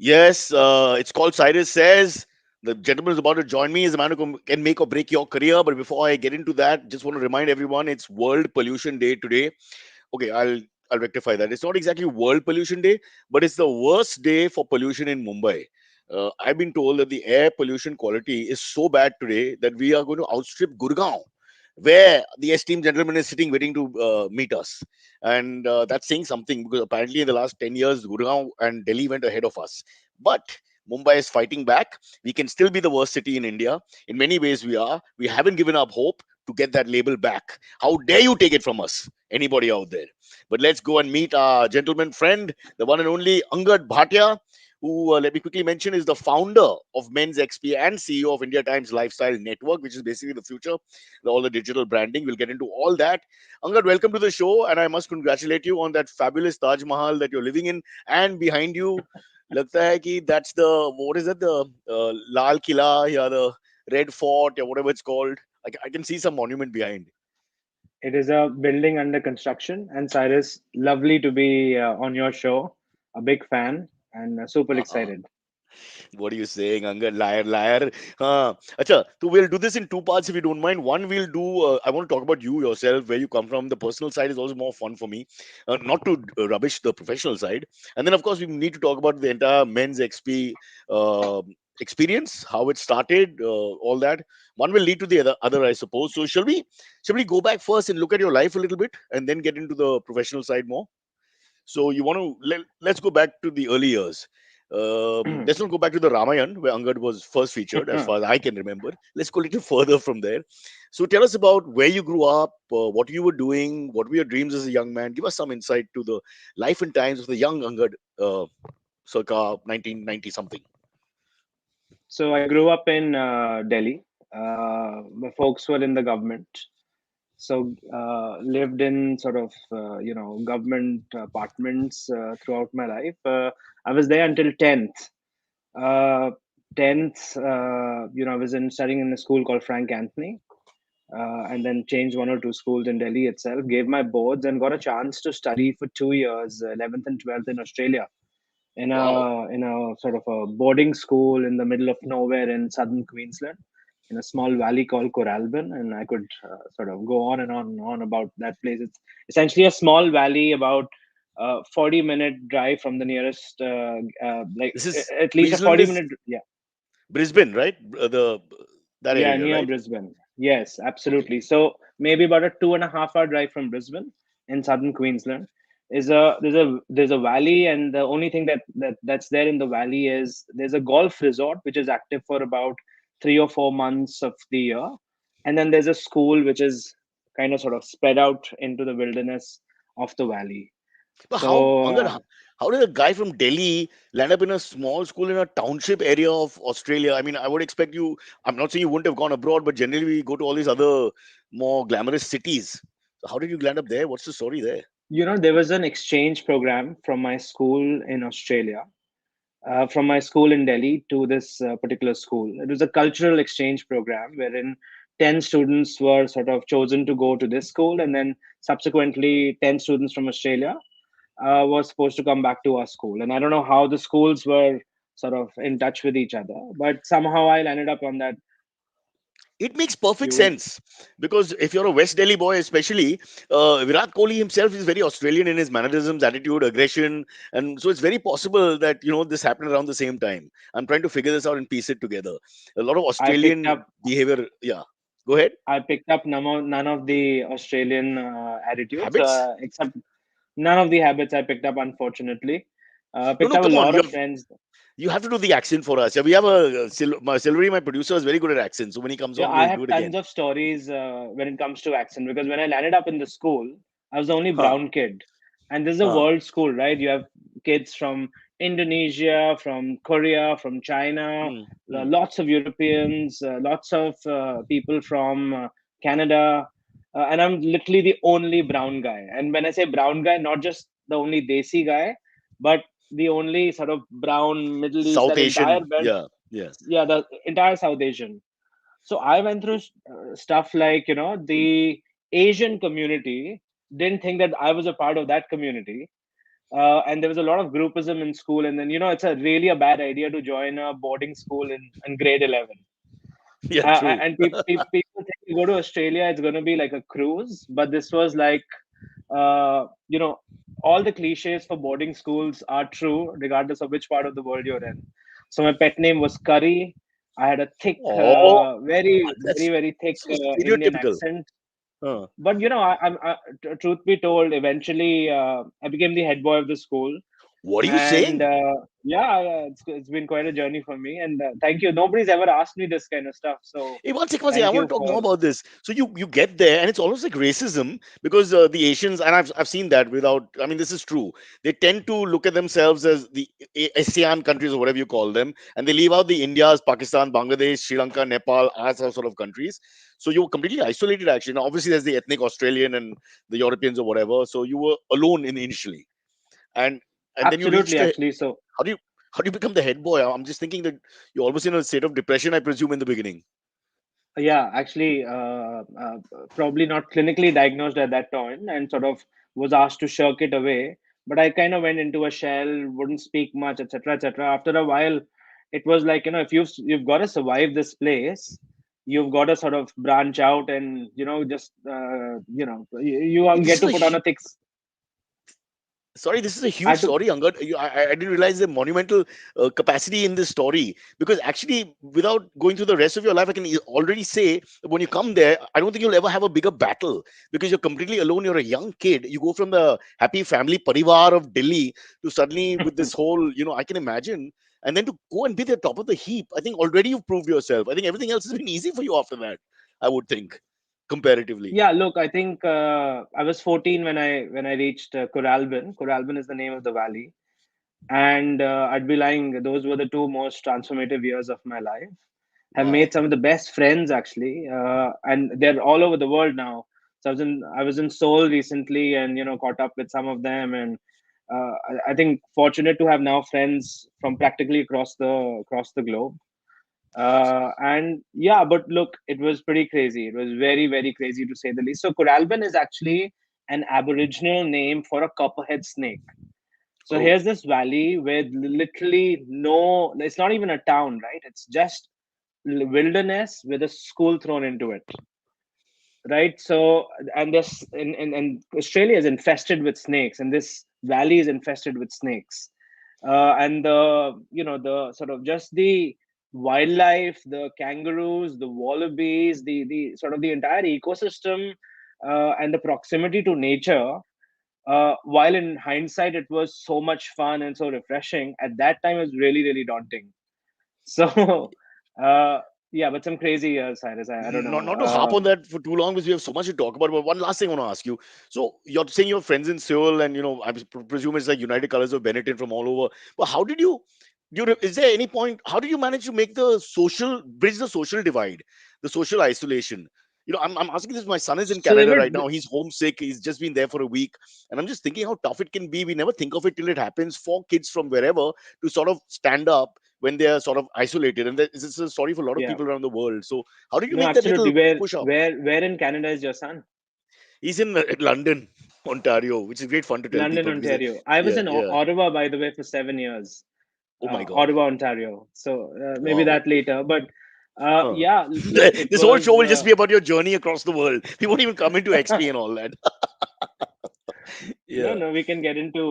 Yes, it's called Cyrus Says. The gentleman is about to join me. Is a man who can make or break your career. But before I get into that, just want to remind everyone it's World Pollution Day today. Okay, I'll rectify that. It's not exactly World Pollution Day, but it's the worst day for pollution in Mumbai. I've been told that the air pollution quality is so bad today that we are going to outstrip Gurgaon, where the esteemed gentleman is sitting waiting to meet us. And that's saying something because apparently in the last 10 years, Gurgaon and Delhi went ahead of us. But Mumbai is fighting back. We can still be the worst city in India. In many ways, we are. We haven't given up hope to get that label back. How dare you take it from us? Anybody out there? But let's go and meet our gentleman friend, the one and only Angad Bhatia, who, let me quickly mention, is the founder of MensXP and CEO of Indiatimes Lifestyle Network, which is basically the future, all the digital branding. We'll get into all that. Angad, welcome to the show, and I must congratulate you on that fabulous Taj Mahal that you're living in, and behind you, लगता है कि that's the what is it, the Lal Killa, yeah, the Red Fort, or whatever it's called. I can see some monument behind. It is a building under construction. And Cyrus, lovely to be on your show. A big fan and super Uh-huh. excited. What are you saying, Angad? Liar, liar. Acha, so we'll do this in two parts if you don't mind. One, we'll do, I want to talk about you yourself, where you come from. The personal side is also more fun for me, not to rubbish the professional side. And then, of course, we need to talk about the entire men's XP experience, how it started, all that. One will lead to the other, I suppose. So, shall we go back first and look at your life a little bit and then get into the professional side more? So you want to let's go back to the early years. Let's not go back to the Ramayan where Angad was first featured, as far as I can remember. Let's go a little further from there. So tell us about where you grew up, what you were doing, what were your dreams as a young man. Give us some insight to the life and times of the young Angad, circa 1990 something. So I grew up in Delhi. My folks were in the government. So lived in sort of, government apartments throughout my life. I was there until 10th. Uh, 10th, I was studying in a school called Frank Anthony. And then changed one or two schools in Delhi itself, gave my boards, and got a chance to study for 2 years, 11th and 12th in Australia, Wow. in a sort of a boarding school in the middle of nowhere in southern Queensland, in a small valley called Coralbin. And I could sort of go on and on and on about that place. It's essentially a small valley about 40-minute drive from the nearest, This is at least a Queensland 40 is minute, yeah. Brisbane, right? The that Yeah, area, near right? Brisbane. Yes, Okay. absolutely. So maybe about a 2.5 hour drive from Brisbane in southern Queensland is a there's a valley, and the only thing that's there in the valley is there's a golf resort which is active for about 3 or 4 months of the year, and then there's a school which is kind of sort of spread out into the wilderness of the valley. But how, So Angad, how did a guy from Delhi land up in a small school in a township area of Australia? I mean, I would expect you, I'm not saying you wouldn't have gone abroad, but generally we go to all these other more glamorous cities. So how did you land up there? What's the story there? there was an exchange program from my school in Australia, from my school in Delhi to this particular school. It was a cultural exchange program wherein 10 students were sort of chosen to go to this school, and then subsequently 10 students from Australia were supposed to come back to our school. And I don't know how the schools were sort of in touch with each other, but somehow I landed up on that. It makes perfect You sense because if you're a West Delhi boy, especially, Virat Kohli himself is very Australian in his mannerisms, attitude, aggression, and so it's very possible that this happened around the same time. I'm trying to figure this out and piece it together. A lot of I picked Australian up behavior. Yeah, go ahead. I picked up none of the Australian attitudes, Habits. except none of the habits I picked up, unfortunately. No, Picked no, up a come on. lot of friends. You have to do the accent for us. Yeah, we have Silvery, my producer, is very good at accents. So when he comes Yeah, on, I we'll do have it tons again. of stories when it comes to accent, because when I landed up in the school, I was the only Huh, brown kid. And this is a huh. world school, right? You have kids from Indonesia, from Korea, from China, Hmm, hmm. lots of Europeans, lots of people from Canada. And I'm literally the only brown guy. And when I say brown guy, not just the only Desi guy, but the only sort of brown Middle East, South that entire Asian. belt. Yeah, yeah. Yeah, the entire South Asian. So I went through stuff like, the Asian community didn't think that I was a part of that community. and there was a lot of groupism in school. And then, it's a really a bad idea to join a boarding school in grade 11. Yeah, true. And people think you go to Australia, it's going to be like a cruise, but this was like, uh, you know, all the cliches for boarding schools are true, regardless of which part of the world you're in. So my pet name was Curry. I had a thick, Oh, very, very, that's very thick so Indian stereotypical. accent. Huh. But truth be told, eventually I became the head boy of the school, What are you and saying? it's been quite a journey for me. And thank you. Nobody's ever asked me this kind of stuff, so Hey, one second, I thank want you to talk for. more about this. So you get there, and it's almost like racism because the Asians, and I've seen that without. I mean, this is true. They tend to look at themselves as the ASEAN countries or whatever you call them, and they leave out the Indias, Pakistan, Bangladesh, Sri Lanka, Nepal, as sort of countries. So you were completely isolated. Actually, now obviously there's the ethnic Australian and the Europeans or whatever. So you were alone initially, and then you reached Absolutely, a. actually. So How do you how do you become the head boy? I'm just thinking that you're almost in a state of depression, I presume, in the beginning. yeah, actually, probably not clinically diagnosed at that time, and sort of was asked to shirk it away. But I kind of went into a shell, wouldn't speak much, etc., etc. After a while, it was like, if you've got to survive this place, you've got to sort of branch out, and just you This get is to a put on a thick. Sorry, this is a I huge had to. story, Angad. I didn't realize the monumental capacity in this story because actually, without going through the rest of your life, I can already say that when you come there, I don't think you'll ever have a bigger battle because you're completely alone. You're a young kid. You go from the happy family parivar of Delhi to suddenly with this whole, I can imagine. And then to go and be the top of the heap, I think already you've proved yourself. I think everything else has been easy for you after that, I would think, comparatively. Yeah, look, I think I was 14 when I reached Coralbin. Coralbin is the name of the valley, and I'd be lying. Those were the two most transformative years of my life. Have Wow. made some of the best friends actually, and they're all over the world now. So I was in Seoul recently, and caught up with some of them, and I think fortunate to have now friends from practically across the globe. And yeah, but look, it was pretty crazy. It was very, very crazy to say the least. So Coralbin is actually an Aboriginal name for a copperhead snake. So Oh. here's this valley with literally no, it's not even a town, right? It's just wilderness with a school thrown into it, right? So, and and Australia is infested with snakes, and this valley is infested with snakes. And the sort of just the wildlife, the kangaroos, the wallabies, the sort of the entire ecosystem, and the proximity to nature, while in hindsight it was so much fun and so refreshing, at that time it was really, really daunting. So uh yeah, but some crazy years, Cyrus. I don't Not know. not to harp on that for too long because we have so much to talk about. But one last thing I want to ask you. So you're saying you have friends in Seoul, and I presume it's like United Colors of Benetton from all over. But how did you? Is there any point? How did you manage to make the social bridge the social divide, the social isolation? I'm asking this. My son is in So there Canada were right now. He's homesick. He's just been there for a week, and I'm just thinking how tough it can be. We never think of it till it happens for kids from wherever to sort of stand up when they are sort of isolated. And this is a story for a lot of yeah, people around the world. So how did you no, make that absolutely. little where push up? where where in Canada is your son? He's in London, Ontario, which is great fun to tell London, people because, Ontario. I was yeah, in yeah. Ottawa, by the way, for 7 years. Oh my God. Ottawa, Ontario. So maybe Wow. that later. But Huh. yeah, look, it This whole show was. will just be about your journey across the world. We won't even come into XP and all that. No, Yeah. no, we can get into.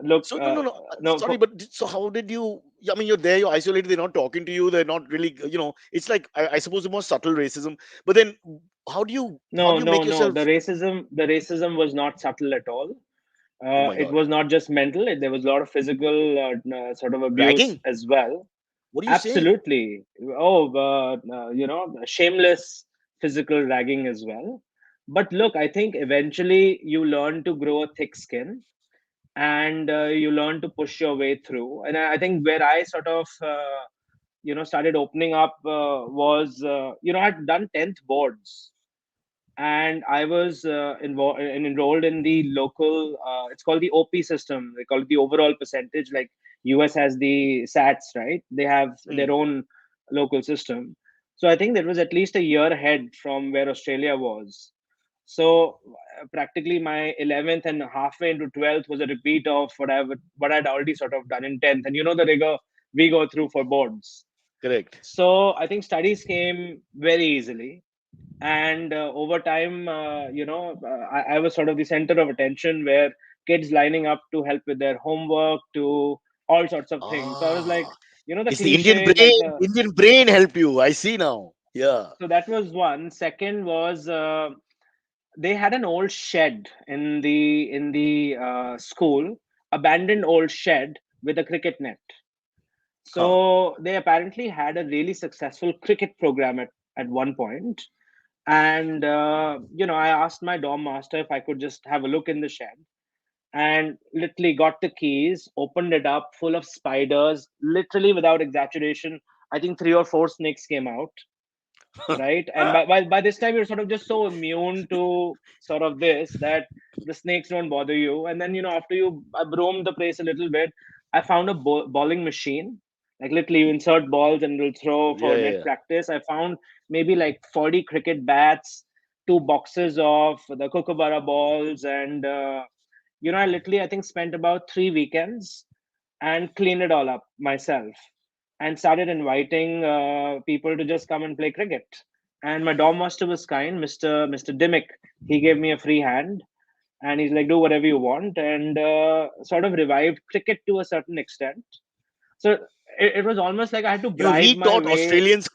Look, So no, no, no. no, Sorry, but so how did you? I mean, you're there, you're isolated. They're not talking to you. They're not really. It's like I suppose the more subtle racism. But then, how do you? How no, do you no, make no. yourself? The racism was not subtle at all. Oh my It God. was not just mental. There was a lot of physical sort of abuse Ragging? as well. What do you say? Absolutely. Oh, shameless physical ragging as well. But look, I think eventually you learn to grow a thick skin, and you learn to push your way through. And I think where I sort of, started opening up was, I had done 10th boards, and I was involved and enrolled in the local. It's called the OP system. They call it the overall percentage. Like US has the SATs, right? They have their Hmm. own local system. So I think that was at least a year ahead from where Australia was. So practically my 11th and halfway into 12th was a repeat of what I'd already sort of done in 10th, and the rigor we go through for boards. Correct. So I think studies came very easily, and over time, I was sort of the center of attention, where kids lining up to help with their homework, to all sorts of things. So I was like, Ah, the it's the Indian cliches, like brain. the Indian brain help you. I see now. Yeah. so that was one. Second was, they had an old shed in the school, abandoned old shed with a cricket net. Huh. So they apparently had a really successful cricket program at one point. And I asked my dorm master if I could just have a look in the shed, and literally got the keys, opened it up, full of spiders. Literally, without exaggeration, I think three or four snakes came out, right? And by this time, you're sort of just so immune to sort of this, that the snakes don't bother you. And then, after I roamed the place a little bit, I found a bowling machine. Like, literally, you insert balls and it'll throw Yeah, for yeah, net yeah. practice. I found maybe like 40 cricket bats, two boxes of the kookaburra balls, and I literally, I think, spent about 3 weekends and cleaned it all up myself, and started inviting people to just come and play cricket. And my dorm master was kind, Mr. Dimmick. He gave me a free hand, and he's like, "Do whatever you want," and sort of revived cricket to a certain extent. So it was almost like I had to You bribe my retaught way. Australians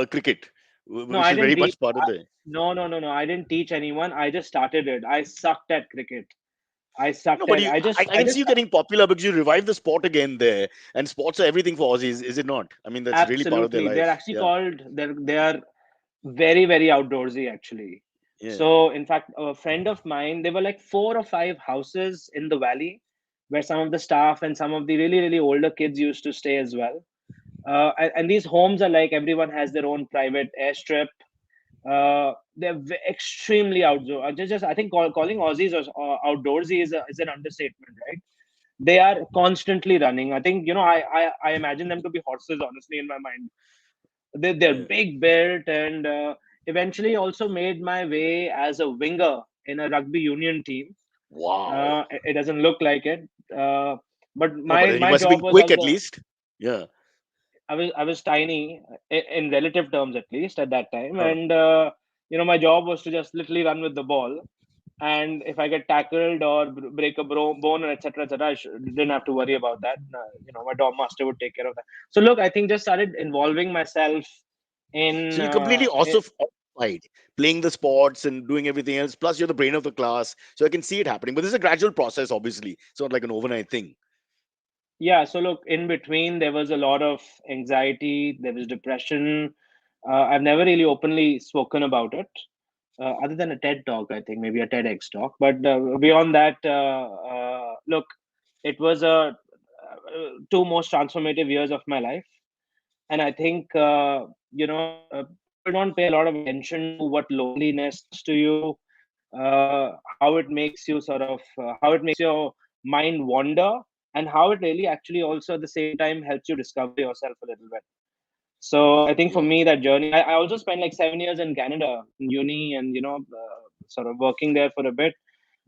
cricket, No, which I is didn't very teach. much part of the. No. I didn't teach anyone. I just started it. I sucked at cricket. I No, sucked but at it. I I can see just you getting popular because you revive the sport again there, and sports are everything for Aussies, is it not? I mean, that's really part of their Absolutely. They're life. actually Yeah, called. They are very, very outdoorsy, actually. yeah. So, in fact, a friend of mine, there were like 4 or 5 houses in the valley where some of the staff and some of the really, really older kids used to stay as well. And these homes are like, everyone has their own private airstrip. They're extremely outdoor. I think calling Aussies outdoorsy is an understatement, right? They are constantly running. I think, I imagine them to be horses, honestly, in my mind. They're Yeah. big built, and eventually also made my way as a winger in a rugby union team. Wow. It doesn't look like it, but No, but you my must have job been was quick at also, least. Yeah. I was tiny, in relative terms at least at that time, Huh. and my job was to just literally run with the ball. And if I get tackled or break a bone, and etc., I didn't have to worry about that. My dorm master would take care of that. So look, I think just started involving myself So in you're completely also occupied playing the sports and doing everything else. Plus, you're the brain of the class, so I can see it happening. But this is a gradual process. Obviously, it's not like an overnight thing. yeah. So look, in between there was a lot of anxiety, there was depression. I've never really openly spoken about it, other than a TED talk, I think, maybe a TEDx talk. But beyond that, look, it was two most transformative years of my life. And I think, people don't pay a lot of attention to what loneliness does to you, how it makes you how it makes your mind wander, and how it really actually also at the same time helps you discover yourself a little bit. So I think for Yeah. me, that journey, I also spent like 7 years in Canada in uni, and sort of working there for a bit.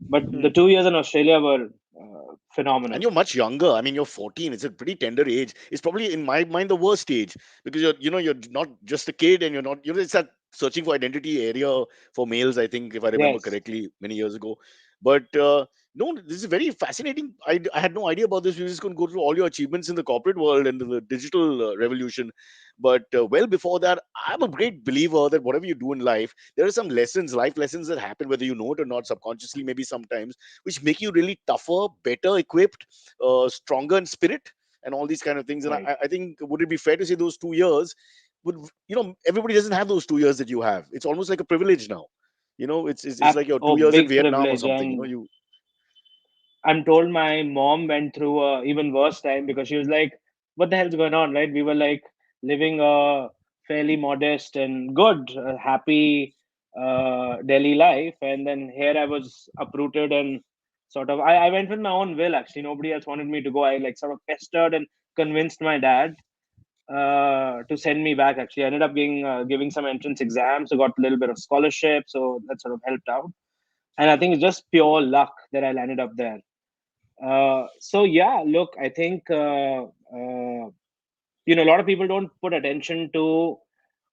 But the Hmm. 2 years in Australia were And phenomenal. you're much younger. I mean, you're 14. It's a pretty tender age. It's probably, in my mind, the worst age because you're not just a kid, and you're not, it's that searching for identity area for males. I think, if I remember Yes, correctly, many years ago. But no, this is very fascinating. I had no idea about this. You're just going to go through all your achievements in the corporate world and the digital revolution. But well before that, I'm a great believer that whatever you do in life, there are some lessons, life lessons that happen, whether you know it or not, subconsciously, maybe sometimes, which make you really tougher, better equipped, stronger in spirit, and all these kind of things. And right. I think, would it be fair to say those 2 years would, everybody doesn't have those 2 years that you have. It's almost like a privilege now. It's like your 2 years in Big Vietnam or privilege. something. And I'm told my mom went through a even worse time, because she was like, "What the hell's going on?" Right? We were like living a fairly modest and good, happy Delhi life, and then here I was uprooted, and sort of I went with my own will. Actually, nobody else wanted me to go. I like sort of pestered and convinced my dad to send me back. Actually, I ended up giving some entrance exams, so got a little bit of scholarship, so that sort of helped out. and I think it's just pure luck that I landed up there. So yeah, look, I think a lot of people don't put attention to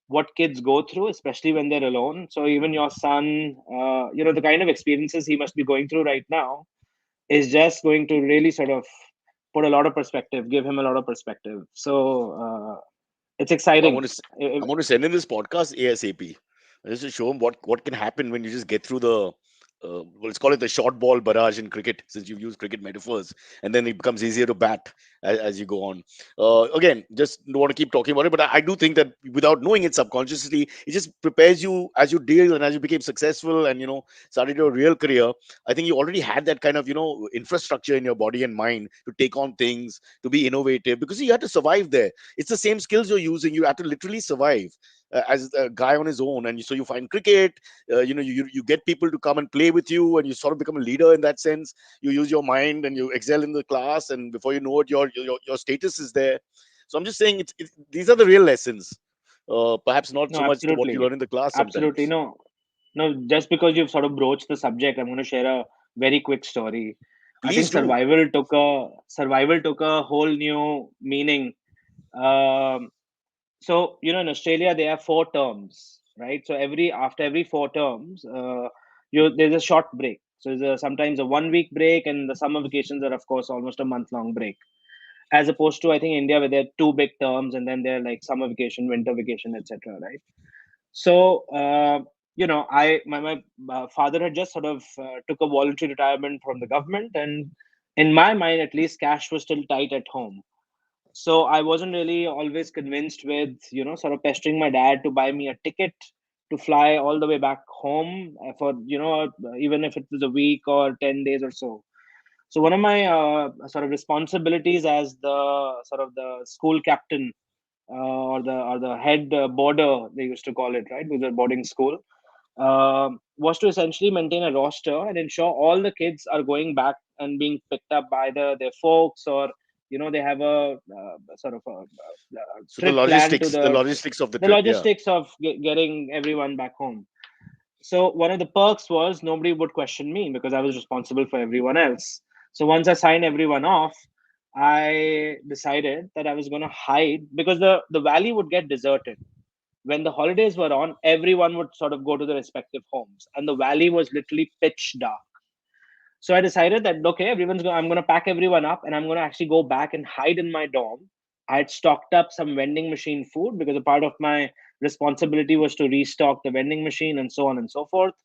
what kids go through, especially when they're alone. So even your son, the kind of experiences he must be going through right now is just going to really sort of put a lot of perspective, give him a lot of perspective. So it's I exciting. want to I want to send in this podcast ASAP, just to show him what can happen when you just get through the well, let's call it the short ball barrage in cricket, since you've used cricket metaphors, and then it becomes easier to bat as you go on. Again, just don't want to keep talking about it, but I do think that without knowing it subconsciously, it just prepares you as you deal and as you became successful and started your real career. I think you already had that kind of infrastructure in your body and mind to take on things, to be innovative, because you had to survive there. It's the same skills you're using. You have to literally survive as a guy on his own, and so you find cricket. You get people to come and play with you, and you sort of become a leader in that sense. You use your mind and you excel in the class, and before you know it, your status is there. So I'm just saying, these are the real lessons. Perhaps not No, so much what you absolutely, learn in the class absolutely. sometimes. No, no. Just because you've sort of broached the subject, I'm going to share a very quick story. I Please think do. survival took a whole new meaning. Um, so in Australia they have 4 terms, right? So after every 4 terms, there's a short break. So there's sometimes a 1 week break, and the summer vacations are of course almost a month long break, as opposed to I think India, where there are 2 big terms, and then they're like summer vacation, winter vacation, etc., right? So my father had just sort of took a voluntary retirement from the government, and in my mind at least, cash was still tight at home. So I wasn't really always convinced with sort of pestering my dad to buy me a ticket to fly all the way back home for even if it was a week or 10 days or so. So one of my sort of responsibilities as the sort of the school captain, or the head boarder, they used to call it, right, with the boarding school, was to essentially maintain a roster and ensure all the kids are going back and being picked up by their folks, or they have a sort of a So the trip planned to logistics, the logistics of the the trip, yeah. logistics of getting everyone back home. So one of the perks was nobody would question me because I was responsible for everyone else. So once I signed everyone off, I decided that I was going to hide, because the valley would get deserted when the holidays were on. Everyone would sort of go to their respective homes, and the valley was literally pitch dark. So I decided that okay, I'm going to pack everyone up, and I'm going to actually go back and hide in my dorm. I had stocked up some vending machine food because a part of my responsibility was to restock the vending machine and so on and so forth.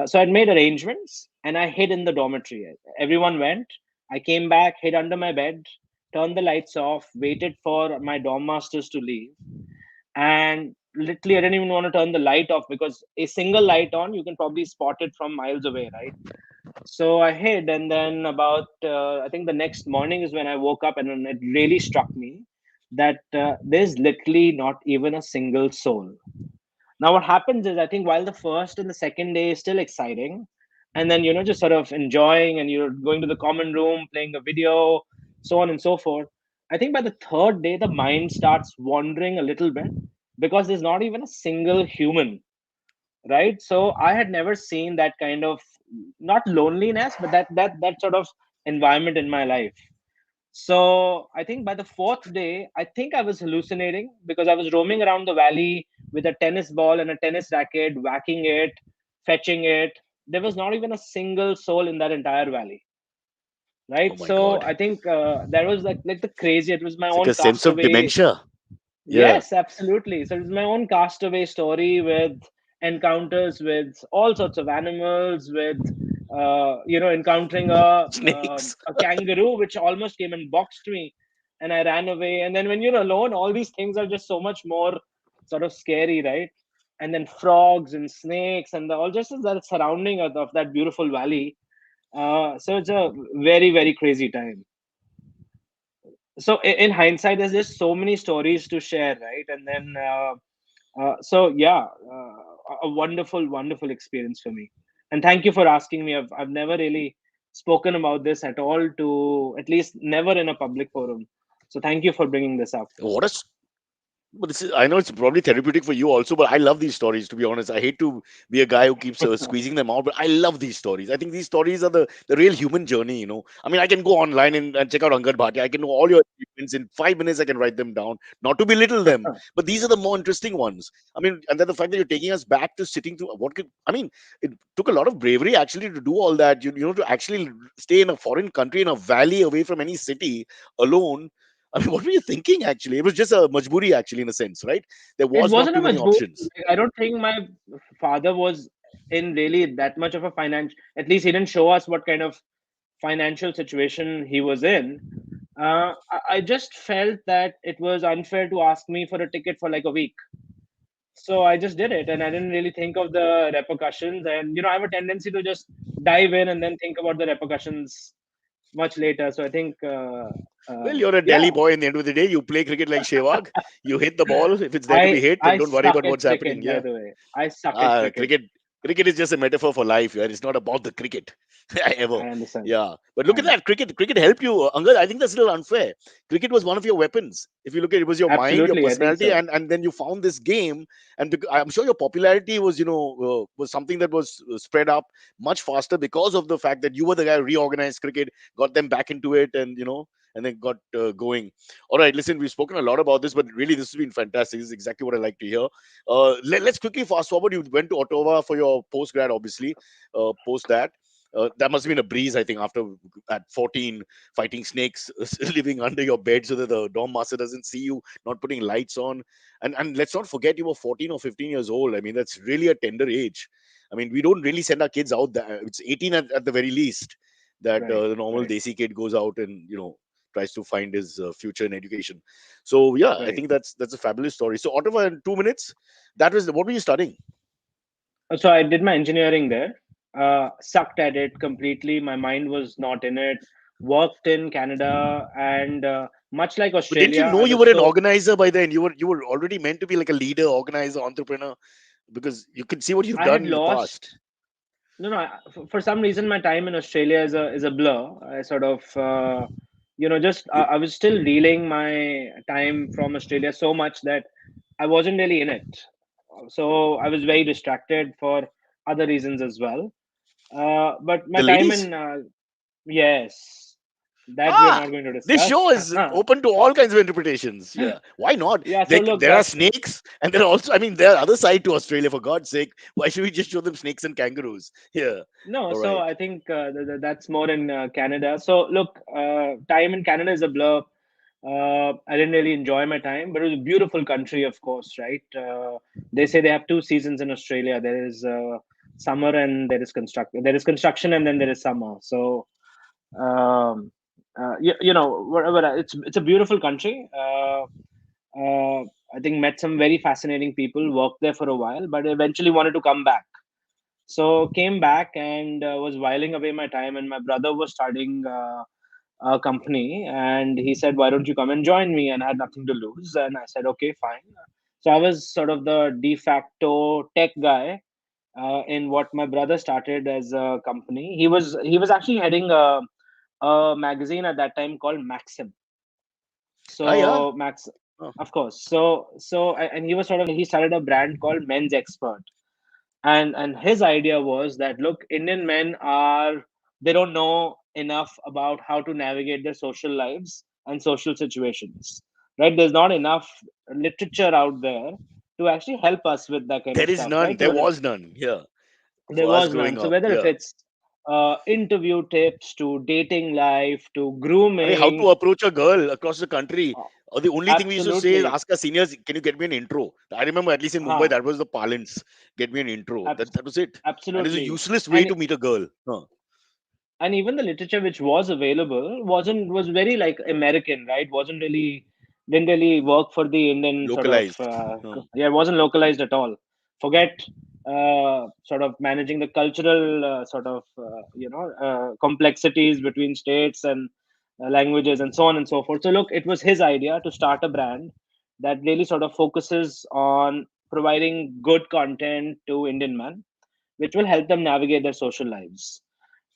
So I'd made arrangements, and I hid in the dormitory. Everyone went. I came back, hid under my bed, turned the lights off, waited for my dorm masters to leave, and literally I didn't even want to turn the light off, because a single light on, you can probably spot it from miles away, right? So I hid, and then about I think the next morning is when I woke up, and then it really struck me that there's literally not even a single soul. Now what happens is, I think while the first and the second day is still exciting, and then just sort of enjoying, and you're going to the common room, playing a video, so on and so forth, I think by the third day the mind starts wandering a little bit, because there's not even a single human, right? So I had never seen that kind of, not loneliness, but that sort of environment in my life. So I think by the fourth day, I think I was hallucinating, because I was roaming around the valley with a tennis ball and a tennis racket, whacking it, fetching it. There was not even a single soul in that entire valley, Oh right? my So God. I think that was like the crazy. It was my It's like own a sense of castaway. dementia. Yeah. Yes, absolutely. So it's my own castaway story, with encounters with all sorts of animals, with encountering Snakes. a kangaroo which almost came and boxed me, and I ran away. And then when you're alone, all these things are just so much more sort of scary, right? And then frogs and snakes and all just that surrounding of that beautiful valley. So it's a very, very crazy time. So in hindsight, there's just so many stories to share, right? And then so yeah, a wonderful, wonderful experience for me. And thank you for asking me. I've never really spoken about this at all, to at least never in a public forum. So thank you for bringing this up. What a But this is, I know it's probably therapeutic for you also, but I love these stories, to be honest. I hate to be a guy who keeps squeezing them out, but I love these stories. I think these stories are the real human journey, you know. I mean, I can go online and check out Angad Bhatia. I can know all your achievements. In 5 minutes, I can write them down, not to belittle them, but these are the more interesting ones. I mean, and then the fact that you're taking us back to sitting through what could, I mean, it took a lot of bravery actually to do all that, you know, to actually stay in a foreign country, in a valley away from any city alone. I mean, what were you thinking actually? It was just a majburi actually, in a sense, right? There It was not wasn't a too many majboor. options. I don't think my father was in really that much of a financial. At least he didn't show us what kind of financial situation he was in. I just felt that it was unfair to ask me for a ticket for like a week. So I just did it, and I didn't really think of the repercussions. And I have a tendency to just dive in and then think about the repercussions much later. So I think, Well, you're a Delhi yeah, boy. In the end of the day, you play cricket like Sehwag. You hit the ball if it's there to be I hit, and I don't worry suck about at what's happening. cricket. By Yeah. the way, I suck at cricket. Cricket, cricket is just a metaphor for life. Yeah, it's not about the cricket ever. I understand. Yeah, but look I at that cricket helped you, Angad. I think that's a little unfair. Cricket was one of your weapons. If you look at it, was your mind, your Absolutely, I think personality, so. and then you found this game, and I'm sure your popularity was was something that was spread up much faster because of the fact that you were the guy who reorganized cricket, got them back into it, and and then got going. All right, listen, we've spoken a lot about this, but really this has been fantastic. This is exactly what I like to hear. Let's quickly fast forward. You went to Ottawa for your post grad, obviously. Post that, that must have been a breeze. I think after at 14, fighting snakes, living under your bed so that the dorm master doesn't see you, not putting lights on, and let's not forget you were 14 or 15 years old. I mean, that's really a tender age. I mean, we don't really send our kids out there. It's 18 at the very least that Right, the normal right, desi kid goes out and tries to find his future in education. So yeah, I right. think that's a fabulous story. So Ottawa in 2 minutes. That was what were you studying? So I did my engineering there. Sucked at it completely. My mind was not in it. Worked in Canada, and much like But didn't you Australia, know I you was were an so. organizer by then? You were already meant to be like a leader, organizer, entrepreneur, because you can see what you've I had done in the past. lost. No, no. For some reason, my time in Australia is a blur. I sort of, just You I was still reeling my time from Australia so much that I wasn't really in it. So I was very distracted for other reasons as well. But my the time ladies. in yes, that we are Ah, not going to this discuss. show is open to all kinds of interpretations. Yeah, why not? Yeah. So There, look, there are that snakes, and there are also, I mean, there are other side to Australia. For God's sake, why should we just show them snakes and kangaroos? Yeah, no. all So right. I think that's more in Canada. So look, time in Canada is a blur. I didn't really enjoy my time, but it was a beautiful country, of course, right? They say they have two seasons in Australia. There is summer and there is construct. There is construction and then there is summer. So whatever. It's a beautiful country. Uh, I think met some very fascinating people. Worked there for a while, but eventually wanted to come back. So came back and was whiling away my time. And my brother was starting a company, and he said, "Why don't you come and join me?" And I had nothing to lose, and I said, "Okay, fine." So I was sort of the de facto tech guy in what my brother started as a company. He was actually heading a magazine at that time called Maxim. Ah, yeah. So Max, Oh. of course. And he was sort of he started a brand called Men's Expert, and his idea was that look, Indian men are they don't know enough about how to navigate their social lives and social situations, right? There's not enough literature out there to actually help us with that kind There of is stuff, none. right? So There whether was none. Yeah, there for us was growing none. So up. whether if Yeah. it's interview tips to dating life to I mean, how grooming, to approach a girl across the country. uh, Or the only thing we used to say is absolutely, ask our seniors, can you get me an intro? I remember at least in Mumbai, huh, that was the parlance. Get me an intro. abs- That was it. And it's a absolutely. useless way and to meet a girl. Huh. and even the literature which was available was very like American, right? Wasn't really didn't really work for the Indian sort of Localized. Huh. yeah, it wasn't localized at all. Forget sort of managing the cultural sort of complexities between states and languages and so on and so forth. So look, it was his idea to start a brand that really sort of focuses on providing good content to Indian men, which will help them navigate their social lives.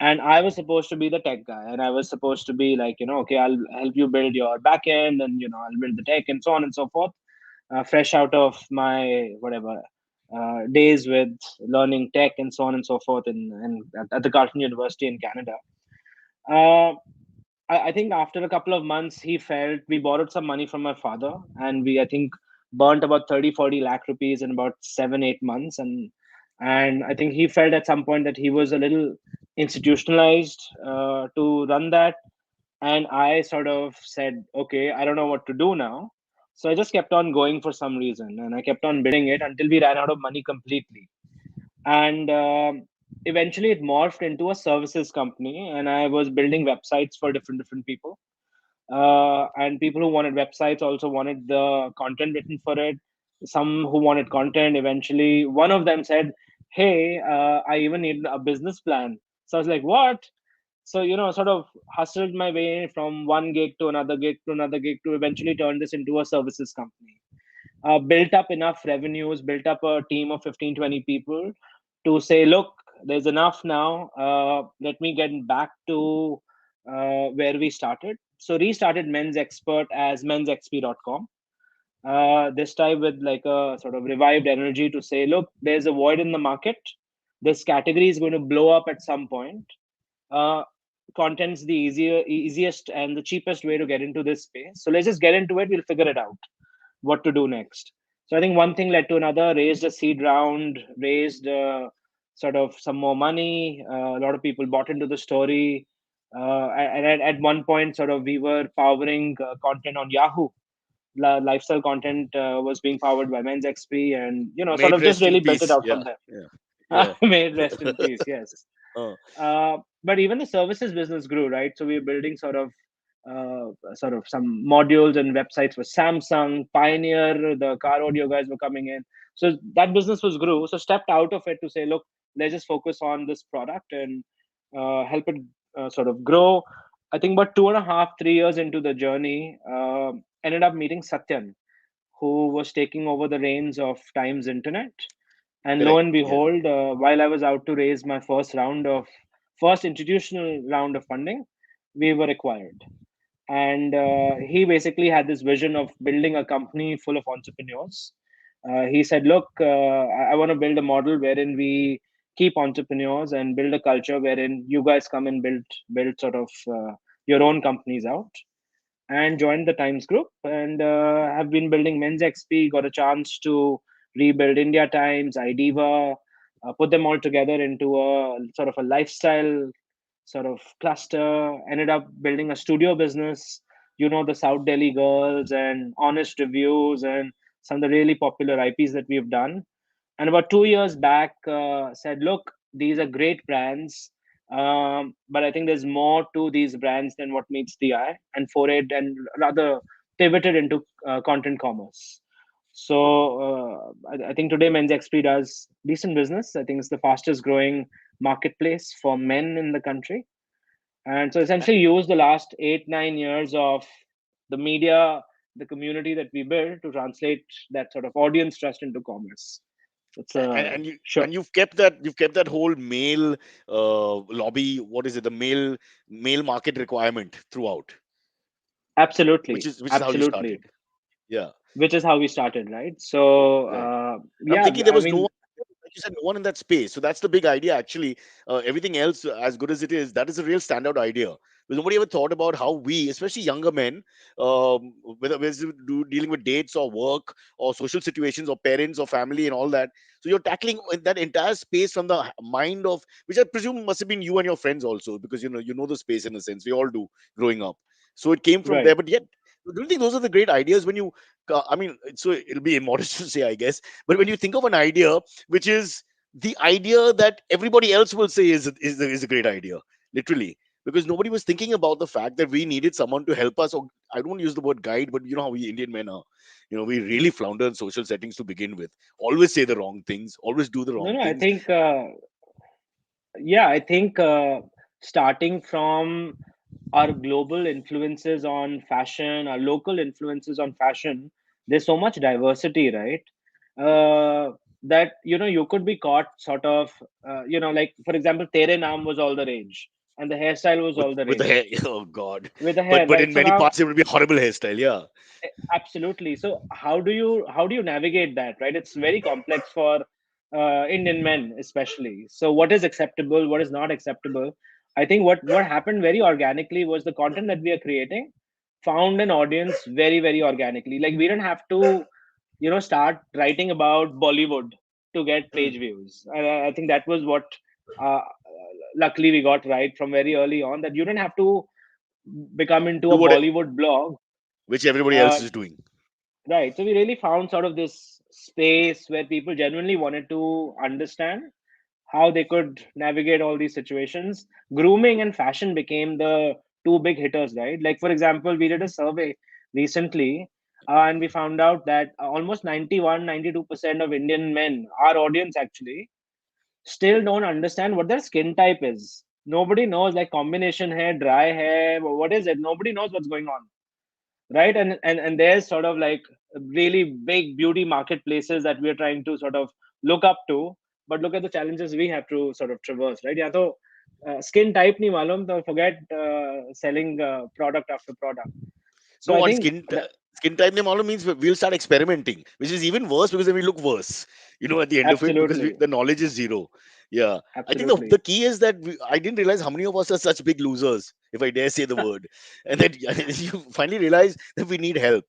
And I was supposed to be the tech guy, and I was supposed to be like, okay, I'll help you build your back end, and I'll build the tech and so on and so forth. fresh out of my whatever days with learning tech and so on and so forth in at the Carleton University in Canada. Uh, I think after a couple of months, he felt we borrowed some money from my father, and we I think burnt about 30-40 lakh rupees in about 7-8 months, and I think he felt at some point that he was a little institutionalized to run that, and I sort of said, okay, I don't know what to do now. So I just kept on going for some reason, and I kept on building it until we ran out of money completely. And eventually, it morphed into a services company, and I was building websites for different people. And people who wanted websites also wanted the content written for it. Some who wanted content, eventually, one of them said, "Hey, I even need a business plan." So I was like, "What?" So sort of hustled my way from one gig to another gig to another gig to eventually turn this into a services company. Built up enough revenues, built up a team of 15-20 people to say, look, there's enough now. Let me get back to where we started. So restarted Men's Expert as mensxp.com. This time with like a sort of revived energy to say, look, there's a void in the market. This category is going to blow up at some point. uh, Content's the easiest and the cheapest way to get into this space. So let's just get into it. We'll figure it out what to do next. So I think one thing led to another. Raised a seed round, raised sort of some more money. A lot of people bought into the story, and at one point, sort of we were powering content on Yahoo. Lifestyle content was being powered by Men's XP, and May sort it of just rest in really built it peace. out Yeah, from there. yeah, yeah. May it rest in peace. Yes. uh, But even the services business grew, right? So we were building sort of some modules and websites for Samsung, Pioneer, the car audio guys were coming in. So that business was grew. So stepped out of it to say, look, let's just focus on this product and help it sort of grow. I think about 2.5, 3 years into the journey, ended up meeting Satyan, who was taking over the reins of Times Internet. And lo correct. and Yeah. behold, while I was out to raise my first institutional round of funding, we were acquired. And he basically had this vision of building a company full of entrepreneurs. He said, "Look, I want to build a model wherein we keep entrepreneurs and build a culture wherein you guys come and build sort of your own companies out." And joined the Times Group and have been building Men's XP. Got a chance to rebuild India Times, IDEVA, put them all together into a sort of a lifestyle sort of cluster. Ended up building a studio business. The South Delhi Girls and Honest Reviews and some of the really popular IPs that we've done. And about 2 years back, said, "Look, these are great brands, but I think there's more to these brands than what meets the eye," and forayed and rather pivoted into content commerce. So I think today Men's XP does decent business. I think it's the fastest growing marketplace for men in the country, and so essentially use the last 8-9 years of the media, the community that we built to translate that sort of audience trust into commerce. It's a And you sure. and you've kept that whole male lobby. What is it? The male market requirement throughout, which Absolutely, is how you absolutely. started. Yeah. Which is how we started, right? So, Right. I'm yeah, thinking there I was no one, mean, like you said, no one in that space. So that's the big idea, actually. Everything else, as good as it is, that is a real standout idea. Because nobody ever thought about how we, especially younger men, whether it's dealing with dates or work or social situations or parents or family and all that. So you're tackling that entire space from the mind of, which I presume must have been you and your friends also, because you know the space in a sense. We all do growing up. So it came from right. there. But yet, do you think those are the great ideas when you I mean, so it'll be immodest to say, I guess, but when you think of an idea, which is the idea that everybody else will say is a great idea, literally, because nobody was thinking about the fact that we needed someone to help us. Or I don't use the word guide, but you know how we Indian men are. We really flounder in social settings to begin with. Always say the wrong things. Always do the No, wrong no, I things. think, yeah, I think starting from our global influences on fashion, our local influences on fashion, there's so much diversity, right? That you could be caught sort of, like for example, Tere Naam was all the rage. and the hairstyle was all the with the rage hair. Oh God! with the hair, But right? in So many now, parts it would be a horrible hairstyle. Yeah. absolutely. So how do you navigate that, right? It's very complex for Indian men, especially. So what is acceptable? What is not acceptable? I think what happened very organically was the content that we are creating found an audience very very organically. Like we didn't have to, start writing about Bollywood to get Hmm. page views. And I think that was what, luckily, we got right from very early on, that you didn't have to become into Do a what Bollywood blog. which everybody else Uh, is doing. right. So we really found sort of this space where people genuinely wanted to understand how they could navigate all these situations. Grooming and fashion became the two big hitters, right? Like, for example, we did a survey recently, and we found out that almost 91, 92% of Indian men, our audience actually, still don't understand what their skin type is. Nobody knows, like, combination hair, dry hair, what is it? Nobody knows what's going on, right? And there's sort of like really big beauty marketplaces that we're trying to sort of look up to, but look at the challenges we have to sort of traverse, right? Yeah, so skin type nahi malum, so forget selling product after product. So No, I on think that, skin type name also means we'll start experimenting, which is even worse because then we look worse. At the end of it, because absolutely, the knowledge is zero. Yeah, I think the absolutely, key is that I didn't realize how many of us are such big losers, if I dare say the word, and then you finally realize that we need help.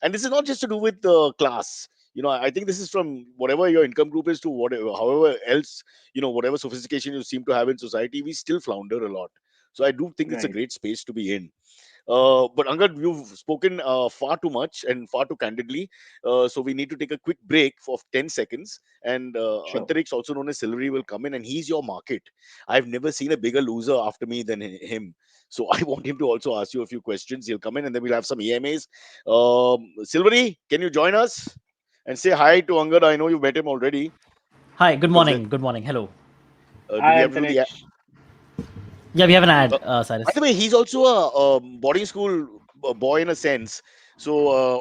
And this is not just to do with class. I think this is from whatever your income group is to whatever, however else, whatever sophistication you seem to have in society, we still flounder a lot. So I do think it's a right, great space to be in. But Angad, you've spoken far too much and far too candidly. So we need to take a quick break for 10 seconds. And sure. Antarix, also known as Silvery, will come in and he's your market. I've never seen a bigger loser after me than him. So I want him to also ask you a few questions. He'll come in and then we'll have some EMAs. Silvery, can you join us and say hi to Angad? I know you met him already Hi, good because morning. Good morning. Hello. do Hi we have to do the Antariksh. Yeah, we have an Uh, ad, by the Cyrus. way, he's also a boarding school boy in a sense. So,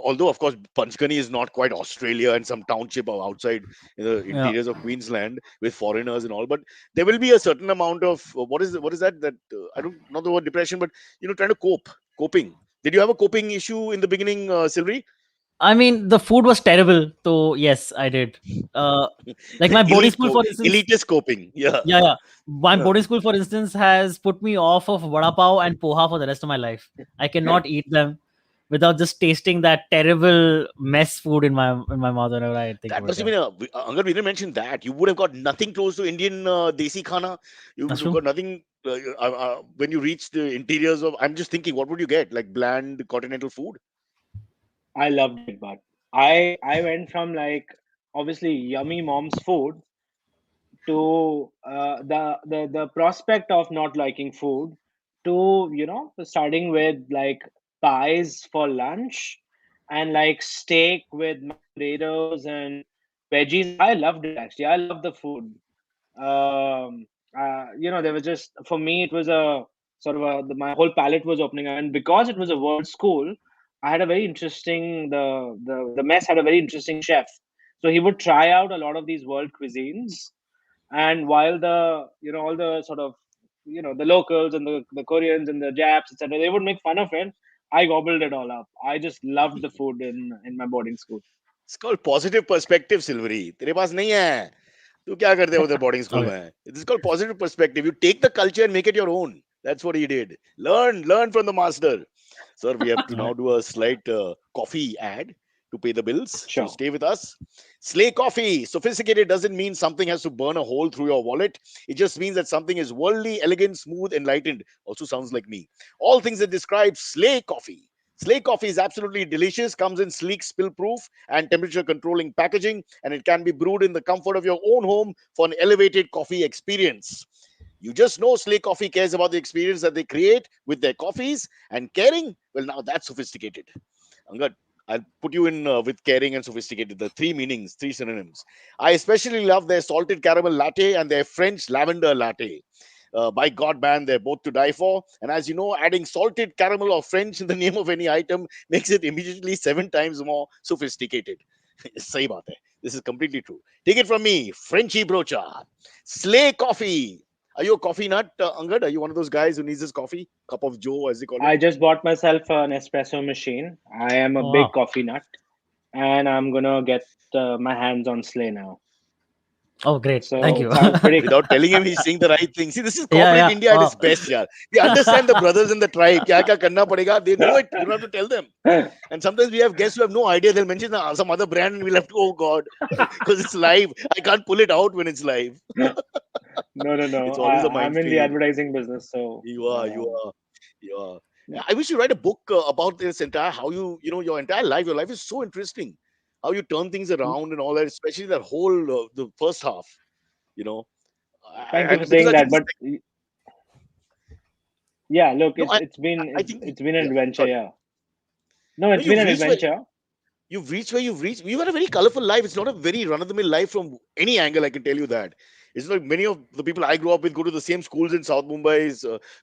although of course Panchgani is not quite Australia and some township outside in the Yeah. interiors of Queensland with foreigners and all, but there will be a certain amount of what is that I don't not the word depression, but trying to coping. Did you have a coping issue in the beginning, Silvery? I mean, the food was terrible. So, yes, I did. Uh, like my boarding school, for instance. Elitist coping. Yeah. Yeah, yeah. My Uh, boarding school, for instance, has put me off of vada pav and poha for the rest of my life. I cannot eat them without just tasting that terrible mess food in my mouth whenever I think That about it. must have Yeah, been Angad, we didn't mention that. You would have got nothing close to Indian desi khana. You that's would have true. got nothing when you reach the interiors of. I'm just thinking, what would you get? Like bland continental food? I loved it, but I went from, like, obviously yummy mom's food to the prospect of not liking food, to starting with, like, pies for lunch, and like steak with mashed potatoes and veggies. I loved it, actually. I loved the food. There was just, for me, it was a sort of my whole palate was opening up, and because it was a world school, I had a very interesting the mess had a very interesting chef, so he would try out a lot of these world cuisines. And while the all the sort of the locals and the Koreans and the Japs, etc., they would make fun of it, I gobbled it all up. I just loved the food in my boarding school. It's called positive perspective, Silvery. तेरे पास नहीं है. तू क्या करते उधर boarding school Okay. में? This is called positive perspective. You take the culture and make it your own. That's what he did. Learn from the master. Sir, we have to All now right. do a slight coffee ad to pay the bills. So Sure. stay with us. Slay Coffee. Sophisticated doesn't mean something has to burn a hole through your wallet. It just means that something is worldly, elegant, smooth, enlightened. Also sounds like me. All things that describe Slay Coffee. Slay Coffee is absolutely delicious, comes in sleek, spill proof, and temperature controlling packaging, and it can be brewed in the comfort of your own home for an elevated coffee experience. You just know Slay Coffee cares about the experience that they create with their coffees, and caring, well, now that's sophisticated. Angad, I'll put you in with caring and sophisticated, the three meanings, three synonyms. I especially love their salted caramel latte and their French lavender latte. By God, man, they're both to die for. And as you know, adding salted caramel or French in the name of any item makes it immediately 7 times more sophisticated. Sahi baat hai. This is completely true. Take it from me, Frenchy Brocha. Slay Coffee. Are you a coffee nut, Angad? Are you one of those guys who needs his coffee? Cup of Joe, as they call it? I just bought myself an espresso machine. I am a Oh, big wow. coffee nut, and I'm gonna get my hands on Slay now. Oh, great. Thank So you. it sounds pretty. Without telling him, he's saying the right thing. See, this is Yeah, corporate yeah. India at its Wow. best, yaar. We understand the brothers in the tribe. Kya kya karna padega. They know it. You don't have to tell them. And sometimes we have guests who have no idea. They'll mention some other brand, and we'll have to, oh God, because it's live. I can't pull it out when it's live. No, no, no. It's always a I'm in the minefield. advertising business, so You are, you are, you are. yeah. I wish you write a book about this entire how your entire life. Your life is so interesting. How you turn things around and all that, especially that whole the first half. You know, Thank you for and because saying I think that. this, But yeah, look, no, I it's think it's been an yeah. adventure. Sorry, Yeah. No, no, it's been you've an reached where adventure. you've reached. You had a very colorful life. It's not a very run of the mill life from any angle. I can tell you that. It's like many of the people I grew up with go to the same schools in South Mumbai,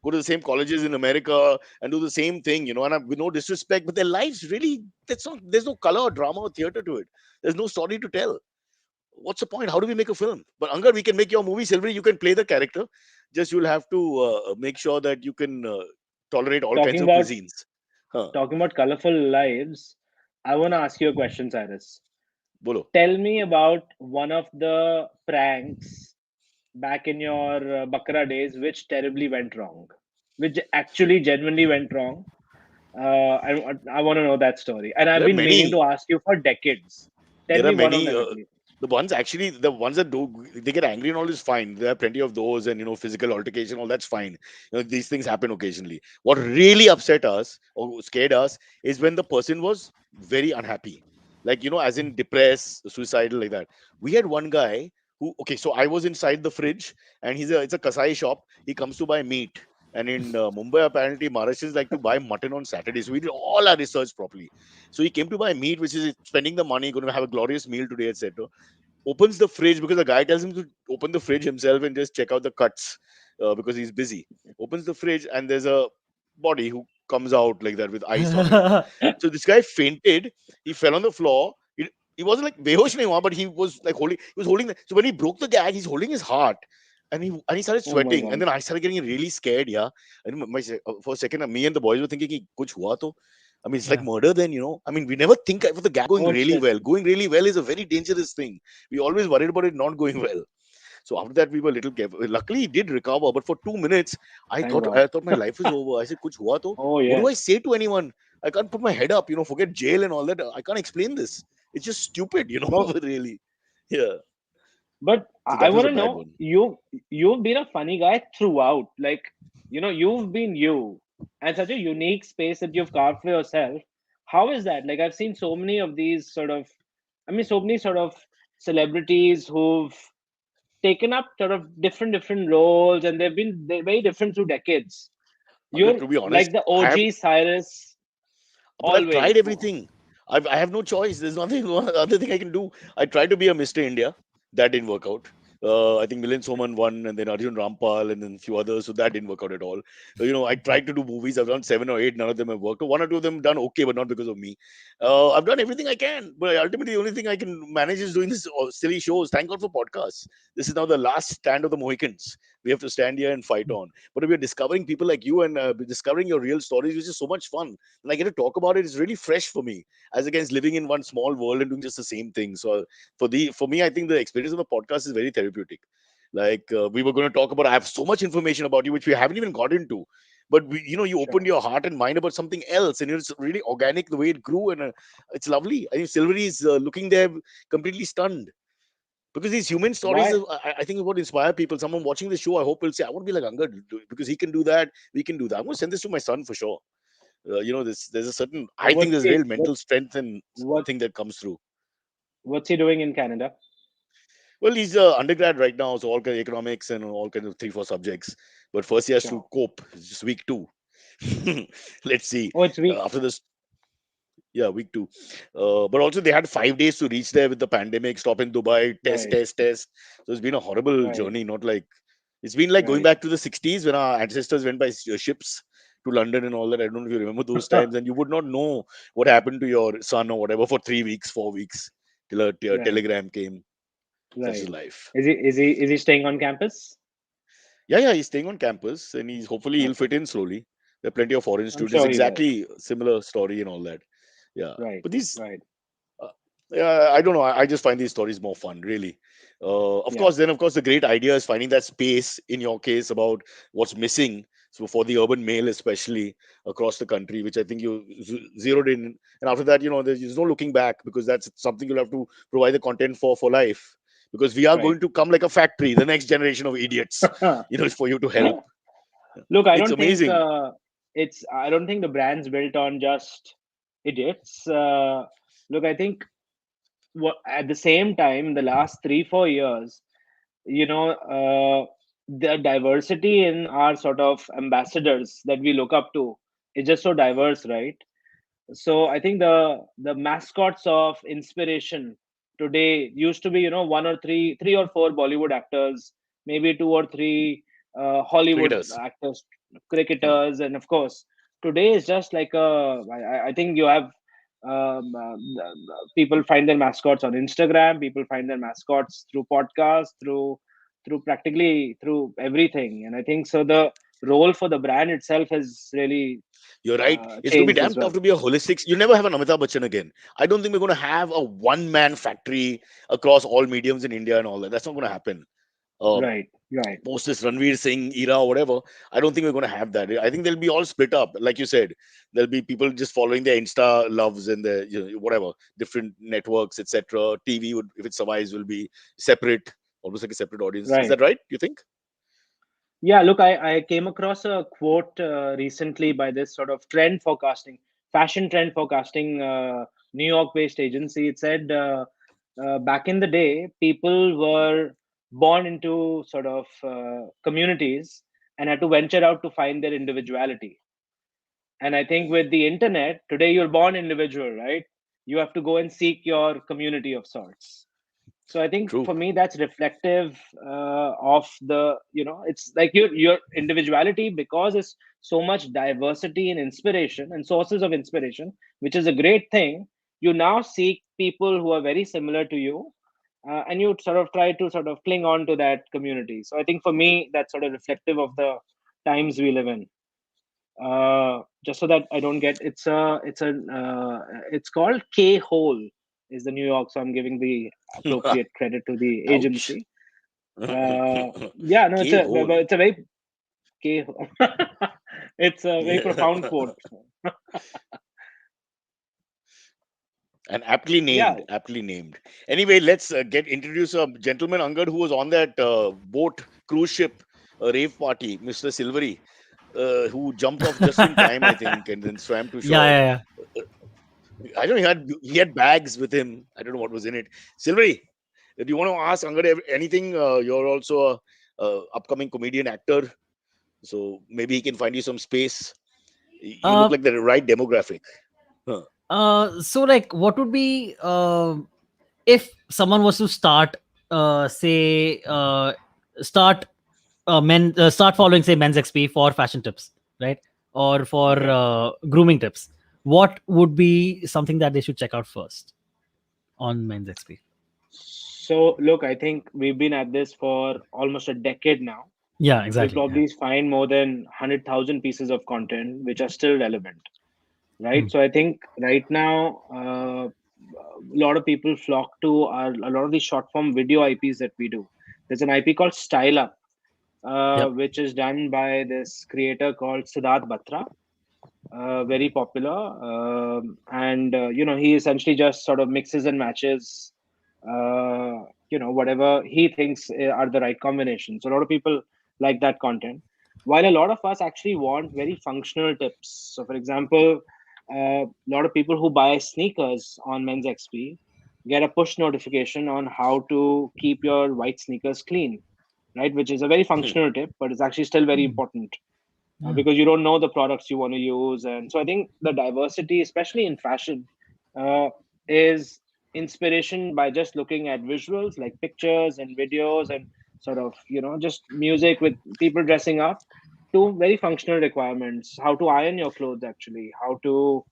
go to the same colleges in America, and do the same thing. And with no disrespect, but their lives really that's not. There's no color or drama or theater to it. There's no story to tell. What's the point? How do we make a film? But Angad, we can make your movie, Silvery. You can play the character. Just you'll have to make sure that you can tolerate all kinds Talking of about cuisines. Huh. talking about colorful lives, I want to ask you a question, Cyrus. Bolo. Tell me about one of the pranks back in your Bakra days, which terribly went wrong, which actually genuinely went wrong. I want to know that story, and I've There are been meaning many. to ask you for decades. Tell There are me one of many. them at least. The ones that do they get angry and all is fine. There are plenty of those, and physical altercation, all that's fine. These things happen occasionally. What really upset us or scared us is when the person was very unhappy, like as in depressed, suicidal, like that. We had one guy who, okay, so I was inside the fridge, and it's a kasai shop. He comes to buy meat. And in Mumbai, apparently, Maharashtrians like to buy mutton on Saturdays. So we did all our research properly. So he came to buy meat, which is spending the money, going to have a glorious meal today, etc. Opens the fridge because the guy tells him to open the fridge himself and just check out the cuts because he's busy. Opens the fridge and there's a body who comes out like that with ice on it. So this guy fainted. He fell on the floor. He wasn't like behosh nahi hua, but he was like holding. He was holding. So when he broke the gag, he's holding his heart, and he started Oh my sweating. And god! then I started getting really scared. Yeah, and for a second, me and the boys were thinking, "Ki kuch hua to." I mean, it's like Yeah. murder then. I mean, we never think of the gag going Oh really shit! well. Going really well is a very dangerous thing. We always worried about it not going well. So after that, we were a little careful. Luckily, he did recover, but for 2 minutes, I Thank thought God. I thought my life is over. I said, "Kuch hua to? Oh What do I yes. say to anyone? I can't put my head up. Forget jail and all that. I can't explain this. It's just stupid. No, Really. Yeah. but So I that was want a to bad know one. you've been a funny guy throughout. Like you've been you, and such a unique space that you've carved for yourself. How is that? Like I've seen so many of these sort of, I mean, so many sort of celebrities who've taken up sort of different roles, and they're very different through decades. Angad, You're to be honest, like the I have, OG Cyrus but I've tried always. everything. I have no choice. There's nothing no other thing I can do. I tried to be a Mr. India. That didn't work out. I think Milind Soman won, and then Arjun Rampal, and then a few others. So that didn't work out at all. I tried to do movies. I've done 7 or 8. None of them have worked. One or two of them done okay, but not because of me. I've done everything I can, but ultimately the only thing I can manage is doing this silly shows. Thank God for podcasts. This is now the last stand of the Mohicans. We have to stand here and fight on. But we are discovering people like you and discovering your real stories, which is so much fun. And I get to talk about it. It's really fresh for me, as against living in one small world and doing just the same thing. So for me, I think the experience of the podcast is very therapeutic. Like we were going to talk about, I have so much information about you which we haven't even got into. But you opened Sure. your heart and mind about something else, and it's really organic the way it grew, and it's lovely. I think Silvery is looking there completely stunned because these human stories, Why? I think, is what inspire people. Someone watching the show, I hope will say, "I want to be like Angad because he can do that. We can do that." I'm going to send this to my son for sure. There's a certain, I think What's there's he real mental strength and what thing that comes through. what's he doing in Canada? Well, he's undergrad right now, so all kind of economics and all kinds of 3 4 subjects. But first he has to Sure. cope. It's just week 2. Let's see. Oh, it's week. After this, yeah, week 2. But also they had 5 days to reach there with the pandemic. Stop in Dubai, test, Right. test, test. So it's been a horrible Right. journey. Not like it's been like going Right. back to the 60s when our ancestors went by ships to London and all that. I don't know if you remember those times, and you would not know what happened to your son or whatever for 3 weeks, 4 weeks till a Right. telegram came. That's his Right. life. Is he staying on campus? Yeah, he's staying on campus, and hopefully he'll Okay. fit in slowly. There are plenty of foreign I'm students, sure he will. exactly similar story and all that. Yeah, Right. but these Right. Uh, yeah, I don't know. I just find these stories more fun, really. Yeah. Of course, the great idea is finding that space in your case about what's missing. So for the urban male, especially across the country, which I think you zeroed in, and after that, there's no looking back because that's something you'll have to provide the content for life. Because we are Right. going to come like a factory, the next generation of idiots, for you to help. Look, I It's don't think amazing. I don't think the brand's built on just idiots. Look, I think at the same time, the last 3 4 years, the diversity in our sort of ambassadors that we look up to is just so diverse, right? So I think the mascots of inspiration today used to be, one or three or four Bollywood actors, maybe two or three Hollywood Cricketers. actors, Huh. cricketers, and of course today is just like I think you have people find their mascots on Instagram, people find their mascots through podcasts, through practically through everything, and I think so the role for the brand itself has really You're right. It's going to be changed as damn tough well. to be a holistic. You never have an Amitabh Bachchan again. I don't think we're going to have a one-man factory across all mediums in India and all that. That's not going to happen. Um, Right, right, Post this Ranveer Singh era or whatever, I don't think we're going to have that. I think they'll be all split up. Like you said, there'll be people just following their Insta loves and the whatever different networks, etc. TV would, if it survives, will be separate, almost like a separate audience. Is right. that right? You think? Yeah, look, I came across a quote recently by this sort of trend forecasting, fashion trend forecasting, New York-based agency. It said back in the day, people were born into sort of communities and had to venture out to find their individuality. And I think with the internet, today you're born individual, right? You have to go and seek your community of sorts. So I think True. for me that's reflective of the, it's like your individuality, because it's so much diversity and inspiration and sources of inspiration, which is a great thing. You now seek people who are very similar to you, and you sort of try to sort of cling on to that community. So I think for me that's sort of reflective of the times we live in. Just so that I don't get, it's called K Hole is the New York. So I'm giving the appropriate credit to the Ouch. agency. Yeah, no, K hole. it's a very K. It's a very profound quote. And aptly Yeah, named, aptly named. Anyway, let's get introduce a gentleman, Angad, who was on that boat cruise ship rave party, Mr. Silvery, who jumped off just in time, I think, and then swam to Yeah, shore. yeah, I don't know. He had bags with him. I don't know what was in it. Silvery, do you want to ask Angad anything? You're also a upcoming comedian actor, so maybe he can find you some space. You yeah. look like the right demographic. Huh. So like, what would be if someone was to start, say, start start following, say, Men's XP for fashion tips, right, or for okay. grooming tips? What would be something that they should check out first on Men's XP? So look, I think we've been at this for almost a decade now. Yeah, You'll exactly. Yeah. probably find more than 100,000 pieces of content which are still relevant, Hmm. right? So I think right now, a lot of people flock to a lot of the short form video IPs that we do. There's an IP called Style Up, Yep. which is done by this creator called Siddharth Batra, very popular. And he essentially just sort of mixes and matches, whatever he thinks are the right combinations. So a lot of people like that content, while a lot of us actually want very functional tips. So, for example, a lot of people who buy sneakers on Men's XP get a push notification on how to keep your white sneakers clean, right? Which is a very functional tip, but it's actually still very Hmm. important Yeah. because you don't know the products you want to use. And so I think the diversity, especially in fashion, uh, is inspiration by just looking at visuals like pictures and videos and sort of, just music with people dressing up, to very functional requirements: how to iron your clothes, actually, how to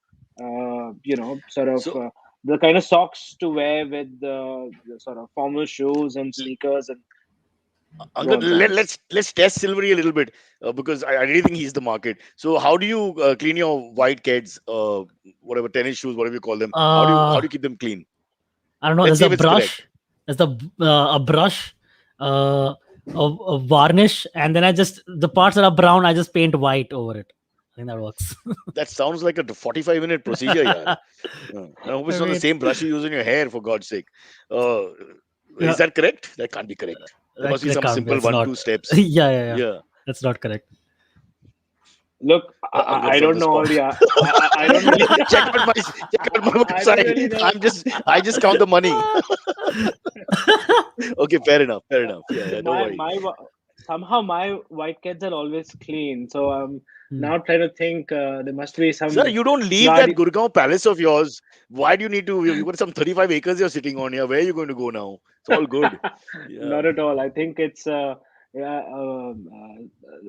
sort of So the kind of socks to wear with the sort of formal shoes and sneakers. And Go Angad, on, Cyrus. let's test Silvery a little bit because I really think he's the market. So how do you clean your white kids, whatever tennis shoes, whatever you call them? How do Uh, you keep them clean? I don't know. Let's There's see a if it's correct. brush. There's a brush, a varnish, and then I just the parts that are brown, I just paint white over it. I think that works. That sounds like a 45-minute procedure, yaar. I hope I it's not the mean, same brush you use in your hair, for God's sake. Uh, is yeah, that correct? That can't be correct. There must be that some can't be. simple That's one, not. two steps. Yeah. Yeah. That's not correct. Look, Angad I from don't the know all spot. the. I don't really. Check out my I don't website. really know. I just count the money. Okay, fair enough. Fair enough. Yeah, don't worry. Somehow my white kids are always clean. So I'm Hmm. now trying to think. There must be Sir, some you don't leave that guard. Gurgaon palace of yours. Why do you need to? You got some 35 acres you're sitting on here. Where are you going to go now? It's all good. Yeah. Not at all. I think it's yeah,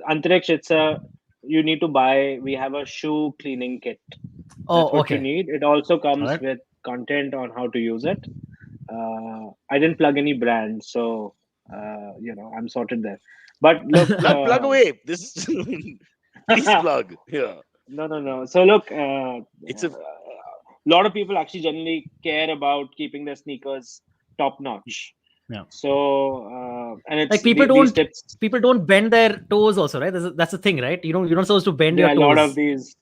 Antariksh. It's a you need to buy. We have a shoe cleaning kit. That's Oh, what you okay. need. It also All comes right. with content on how to use it. I didn't plug any brand, so I'm sorted there. But look, Plug away. This please plug. Yeah. no. So look, It's a lot of people actually generally care about keeping their sneakers top notch. Yeah. So and Like it's people these don't tips. people don't bend their toes also, right? That's the thing, right? You're not supposed to bend There your are a lot of toes these.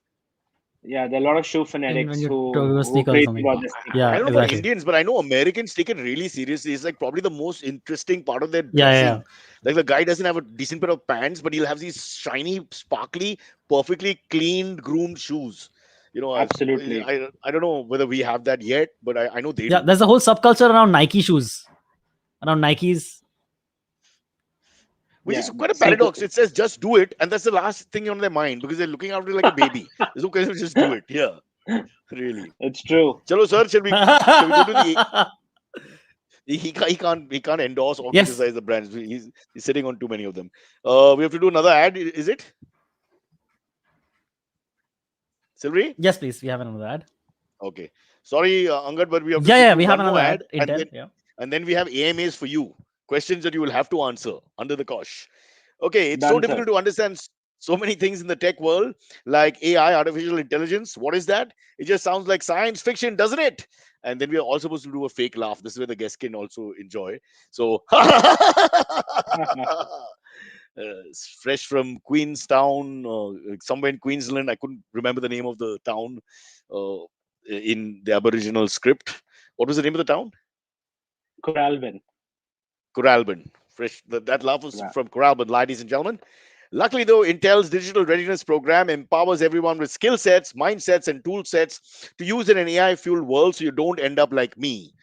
Yeah, there are a lot of shoe when fanatics you're who talking who sneakers or crazy something. about their I Yeah, don't sneakers. know about exactly. Indians, but I know Americans take it really seriously. It's like probably the most interesting part of their Yeah. dressing. Like the guy doesn't have a decent pair of pants, but he'll have these shiny, sparkly, perfectly cleaned, groomed shoes. Absolutely. I don't know whether we have that yet, but I know they Yeah, do. there's a whole subculture around Nike shoes, around Nikes. Which Yeah. is quite a See, paradox. It says just do it, and that's the last thing on their mind because they're looking after it like a baby. There's no question, just do it. Yeah, really. it's true. Chalo, sir, shall we go to the he can't endorse or Yes, criticize the brands. He's sitting on too many of them. We have to do another ad. Is it Silvery? yes, please. We have another ad. Okay. Sorry, Angad, but we have to sit Yeah. through We have one more another ad, ad. and Intel. then Yeah. and then we have AMAs for you. Questions that you will have to answer under the cosh. Okay, it's so Done, sir. difficult to understand so many things in the tech world, like AI, artificial intelligence. What is that? It just sounds like science fiction, doesn't it? And then we are all supposed to do a fake laugh. This is where the guest can also enjoy. So, fresh from Queenstown, somewhere in Queensland. I couldn't remember the name of the town in the Aboriginal script. What was the name of the town? Coralvin. Coralban. Fresh. That laugh was Wow. from Coralban, ladies and gentlemen. Luckily, though, Intel's digital readiness program empowers everyone with skill sets, mindsets, and tool sets to use in an AI fueled world so you don't end up like me.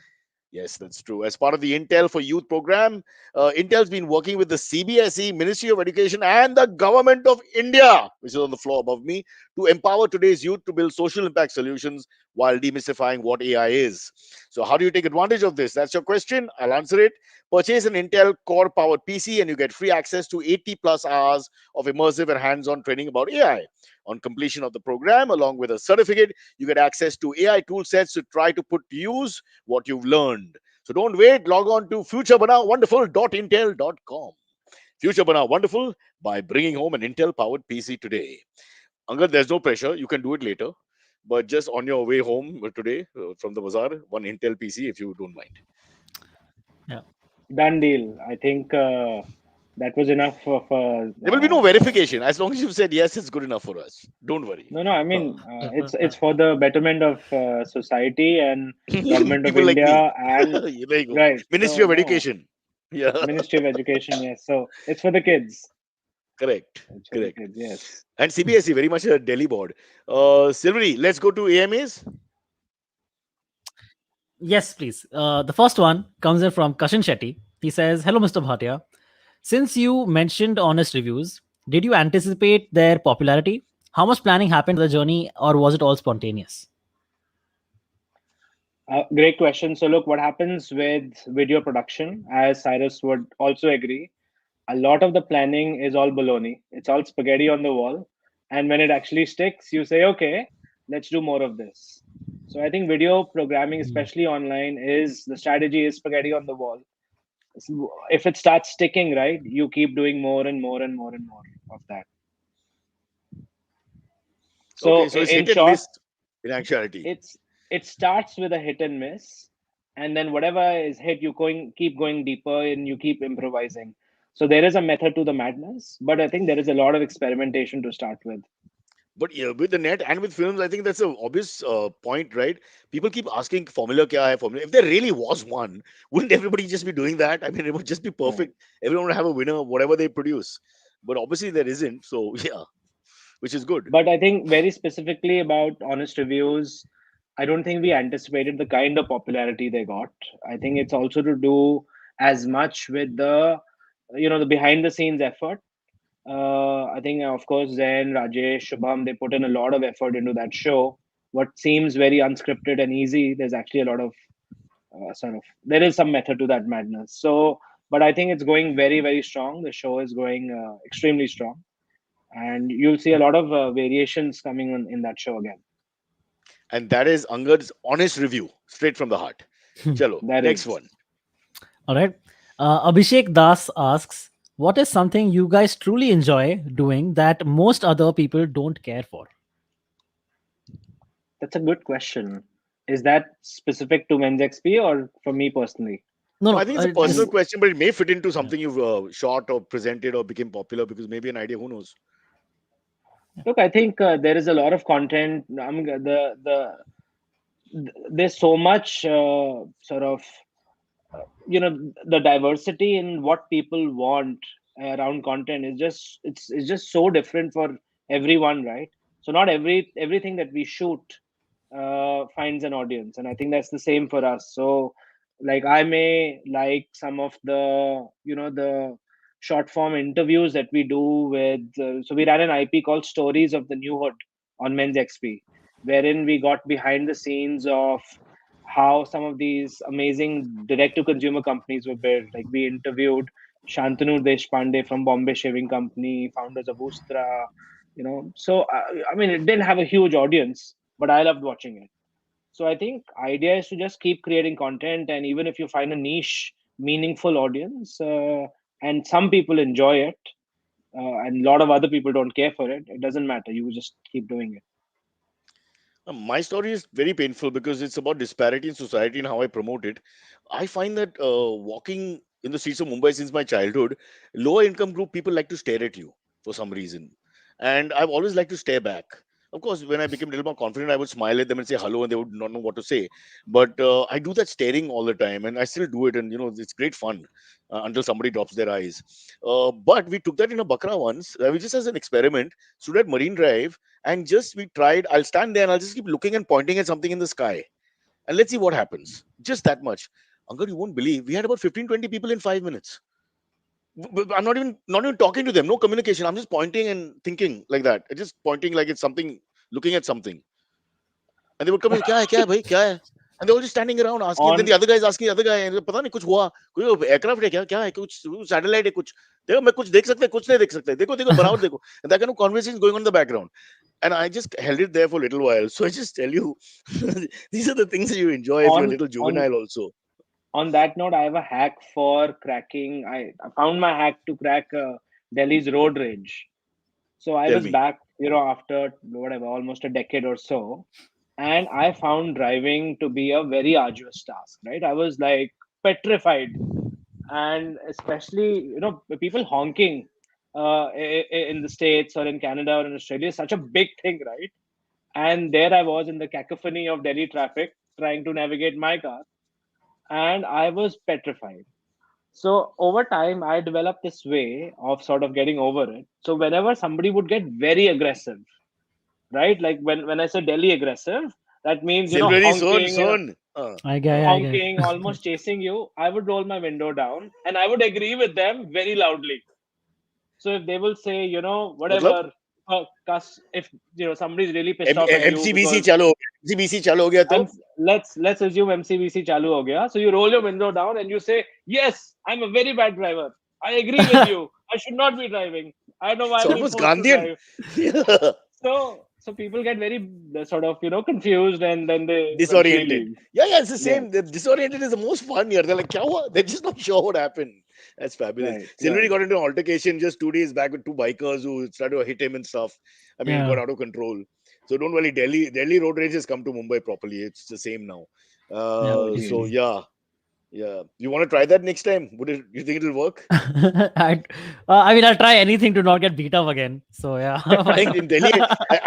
Yes, that's true. As part of the Intel for Youth program, Intel's been working with the CBSE, Ministry of Education, and the Government of India, which is on the floor above me, to empower today's youth to build social impact solutions while demystifying what AI is. So, how do you take advantage of this? That's your question. I'll answer it. Purchase an Intel Core powered PC and you get free access to 80 plus hours of immersive and hands on training about AI. On completion of the program, along with a certificate, you get access to AI tool sets to try to put to use what you've learned. So don't wait, log on to futurebanawonderful.intel.com. Future Bana Wonderful by bringing home an Intel powered PC today. Angad, there's no pressure. You can do it later. But just on your way home today from the bazaar, one Intel PC if you don't mind. Yeah. Done deal. I think that was enough of. There will be no verification. As long as you've said yes, it's good enough for us. Don't worry. No. I Huh. mean, it's for the betterment of society and government of People like me. India and There you go. right. Ministry So of no, Education. Yeah, Ministry of Education. Yes. So it's for the kids. correct. It's for the Correct. kids. Yes. And CBSE, very much a Delhi board. Silvery, let's go to AMAs. Yes, please. The first one comes in from Kashin Shetty. He says, "Hello, Mr. Bhatia. Since you mentioned honest reviews, did you anticipate their popularity? How much planning happened to the journey, or was it all spontaneous?" Great question. So look, what happens with video production, as Cyrus would also agree, a lot of the planning is all baloney. It's all spaghetti on the wall. And when it actually sticks, you say, okay, let's do more of this. So I think video programming, Hmm. especially online, is the strategy is spaghetti on the wall. If it starts sticking, right, you keep doing more and more and more and more of that. Okay, So so it's in hit and short, miss in actuality. it's it starts with a hit and miss, and then whatever is hit, you keep going deeper and you keep improvising. So there is a method to the madness, but I think there is a lot of experimentation to start with. But yeah, with the net and with films, I think that's an obvious point, right? People keep asking formula kya hai, formula. If there really was one, wouldn't everybody just be doing that? I mean, it would just be Right. perfect. Everyone would have a winner, whatever they produce. But obviously there isn't. So yeah, which is good. But I think very specifically about honest reviews, I don't think we anticipated the kind of popularity they got. I think it's also to do as much with the behind the scenes effort. I think, of course, Zen, Rajesh, Shubham, they put in a lot of effort into that show. What seems very unscripted and easy, there's actually a lot of there is some method to that madness. So, but I think it's going very, very strong. The show is going extremely strong, and you'll see a lot of variations coming on in that show again. And that is Angad's honest review, straight from the heart. Chalo, That next is. one. All right. Abhishek Das asks, what is something you guys truly enjoy doing that most other people don't care for? That's a good question. Is that specific to Men's XP or for me personally? No, No, no, I think it's a personal just question, but it may fit into yeah. something you've shot or presented or became popular because maybe an idea, who knows? Look, I think there is a lot of content. There's so much sort of the diversity in what people want around content is just it's just so different for everyone, right? So not everything that we shoot finds an audience, and I think that's the same for us. So like I may like some of the short form interviews that we do with so we ran an IP called Stories of the New Hood on Men's XP, wherein we got behind the scenes of how some of these amazing direct to consumer companies were built. Like we interviewed Shantanu Deshpande from Bombay Shaving Company, founders of Ustra. So I mean, it didn't have a huge audience, but I loved watching it. So I think idea is to just keep creating content, and even if you find a niche, meaningful audience, and some people enjoy it, and a lot of other people don't care for it, it doesn't matter. You just keep doing it. My story is very painful because it's about disparity in society and how I promote it. I find that walking in the streets of Mumbai since my childhood, lower income group people like to stare at you for some reason. And I've always liked to stare back. Of course, when I became a little more confident, I would smile at them and say hello, and they would not know what to say. But I do that staring all the time, and I still do it. And, it's great fun until somebody drops their eyes. But we took that in a Bakra once. We just as an experiment, stood at Marine Drive and just we tried. I'll stand there and I'll just keep looking and pointing at something in the sky, and let's see what happens. Just that much. Uncle, you won't believe we had about 15-20 people in 5 minutes. I'm not even talking to them. No communication. I'm just pointing and thinking like that. Just pointing like it's something, looking at something, and they would come in. Kya hai, bhai? Kya hai? And they were just standing around asking. And then the On other guy is asking the other guy, and पता नहीं कुछ हुआ, कोई aircraft है क्या, क्या है, कुछ satellite है कुछ. देखो मैं कुछ देख सकते हैं, कुछ नहीं देख सकते. देखो देखो बनावट देखो. And that kind of conversation is going on in the background. And I just held it there for a little while. So I just tell you, these are the things that you enjoy if you're a on little on juvenile also. on that note, I have a hack for cracking. I found my hack to crack Delhi's road rage. So I Tell was me. back, after whatever, almost a decade or so, and I found driving to be a very arduous task. Right, I was like petrified, and especially people honking in the States or in Canada or in Australia is such a big thing, right? And there I was in the cacophony of Delhi traffic trying to navigate my car, and I was petrified. So over time, I developed this way of sort of getting over it. So whenever somebody would get very aggressive, right? Like when I say Delhi aggressive, that means Silvery son, honking, son. I get honking, almost chasing you. I would roll my window down and I would agree with them very loudly. So if they will say, मतलब whatever, if somebody's really pissed off at you MCBC because चालू हो गया, MCBC चालू हो गया तो let's assume MCBC chalu ho gaya. So you roll your window down and you say, "Yes, I'm a very bad driver. I agree with it. you. I should not be driving. I know why it's I'm being almost forced to Gandhian. drive." Yeah. So people get very sort of confused, and then they eventually Disoriented. leave. Yeah, it's the Yes, same. The disoriented is the most fun here. They're like, "Kya hua?" They're just not sure what happened. That's fabulous. right, Silvery right. got into an altercation just 2 days back with two bikers who started to hit him and stuff. I mean, it got Yeah. out of control. So don't worry, Delhi road rage has come to Mumbai properly. It's the same now. Yeah. Oh, So geez. yeah, yeah. You want to try that next time? You think it'll work? I mean, I'll try anything to not get beat up again. So yeah, I why think not? in Delhi,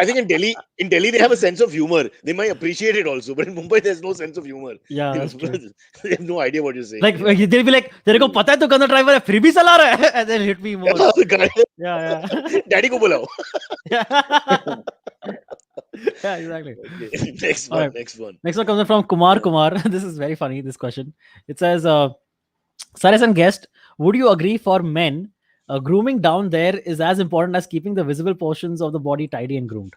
I think in Delhi they have a sense of humor. They might appreciate it also, but in Mumbai there's no sense of humor. Yeah, You that's know, true. they have no idea what you're saying. Like Yeah. they'll be like, "तेरे को So, पता है तू गंदा driver है, फिर भी चला रहा है," and then hit me more. the guy, Yeah, yeah, Daddy ko bulao. yeah. Yeah, exactly. Okay, next All one, right. next one. Next one comes from Kumar Yeah. Kumar. This is very funny. This question. It says, Cyrus and guest, would you agree for men, grooming down there is as important as keeping the visible portions of the body tidy and groomed?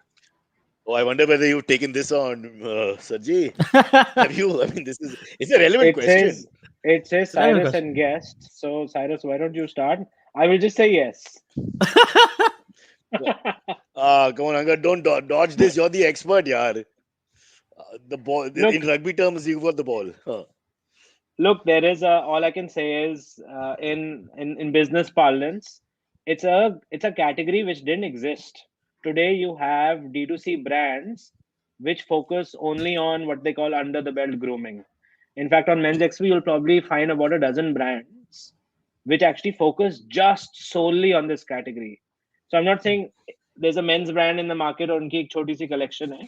Oh, I wonder whether you've taken this on, Sajji. Have you? I mean, it's a relevant It question. says it says It's a relevant Cyrus question. and guest. So Cyrus, why don't you start? I will just say yes. Come on, Angad, don't dodge this. You're the expert, yaar. The ball Look, in rugby terms, you've got the ball. Huh. look. There is a. All I can say is, in business parlance, it's a category which didn't exist. Today, you have D2C brands which focus only on what they call under the belt grooming. In fact, on Men's XP, you'll probably find about a dozen brands which actually focus just solely on this category. So I'm not saying there's a men's brand in the market or उनकी एक छोटी सी collection है.